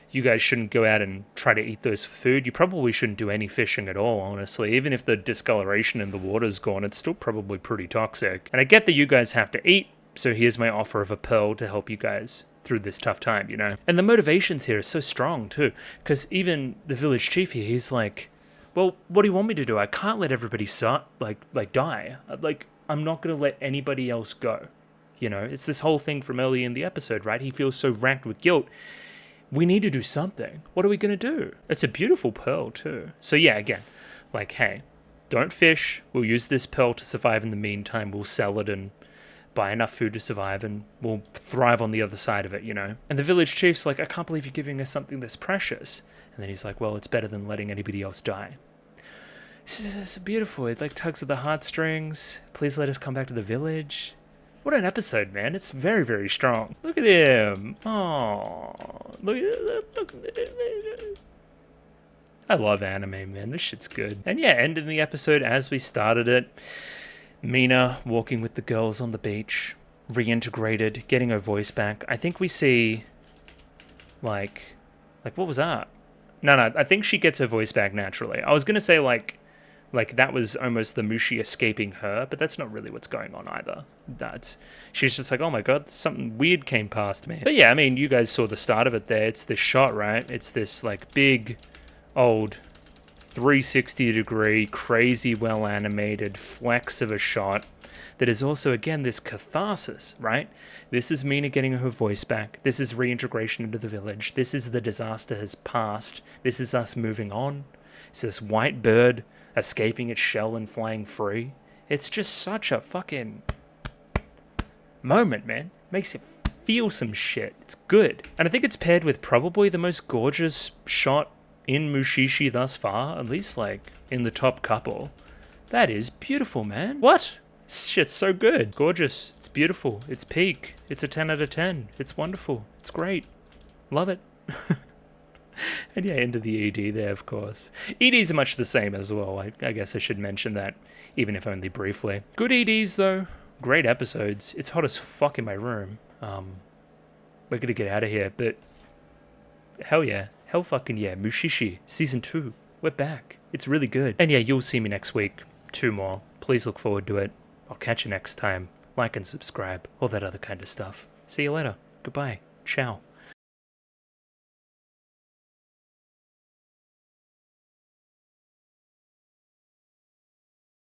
You guys shouldn't go out and try to eat those for food. You probably shouldn't do any fishing at all, honestly. Even if the discoloration in the water's gone, it's still probably pretty toxic. And I get that you guys have to eat, so here's my offer of a pearl to help you guys through this tough time, you know? And the motivations here are so strong, too, because even the village chief here, he's like, well, what do you want me to do? I can't let everybody die. Like, I'm not going to let anybody else go. You know, it's this whole thing from early in the episode, right? He feels so racked with guilt. We need to do something. What are we going to do? It's a beautiful pearl, too. So yeah, again, like, hey, don't fish. We'll use this pearl to survive in the meantime. We'll sell it and buy enough food to survive, and we'll thrive on the other side of it, you know? And the village chief's like, I can't believe you're giving us something this precious. And then he's like, well, it's better than letting anybody else die. This is beautiful. It like tugs at the heartstrings. Please let us come back to the village. What an episode, man. It's very, very strong. Look at him. Oh, look at it. I love anime, man. This shit's good. And yeah, ending the episode as we started it. Mina walking with the girls on the beach, reintegrated, getting her voice back. I think we see, like what was that? No, I think she gets her voice back naturally. I was going to say, like that was almost the Mushi escaping her, but that's not really what's going on either. She's just like, oh my god, something weird came past me. But yeah, I mean, you guys saw the start of it there. It's this shot, right? It's this, like, big, old 360-degree, crazy well-animated flex of a shot that is also, again, this catharsis, right? This is Mina getting her voice back. This is reintegration into the village. This is the disaster has passed. This is us moving on. It's this white bird escaping its shell and flying free. It's just such a fucking moment, man. Makes you feel some shit. It's good. And I think it's paired with probably the most gorgeous shot in Mushi-Shi thus far, at least like in the top couple. That is beautiful, man. What? This shit's so good. Gorgeous. It's beautiful. It's peak. It's a 10 out of 10. It's wonderful. It's great. Love it. And yeah, into the ED there, of course. EDs are much the same as well. I guess I should mention that, even if only briefly. Good EDs, though. Great episodes. It's hot as fuck in my room. We're gonna get out of here, but hell yeah. Hell fucking yeah. Mushi-Shi, Season 2. We're back. It's really good. And yeah, you'll see me next week. 2 more. Please look forward to it. I'll catch you next time. Like and subscribe. All that other kind of stuff. See you later. Goodbye. Ciao.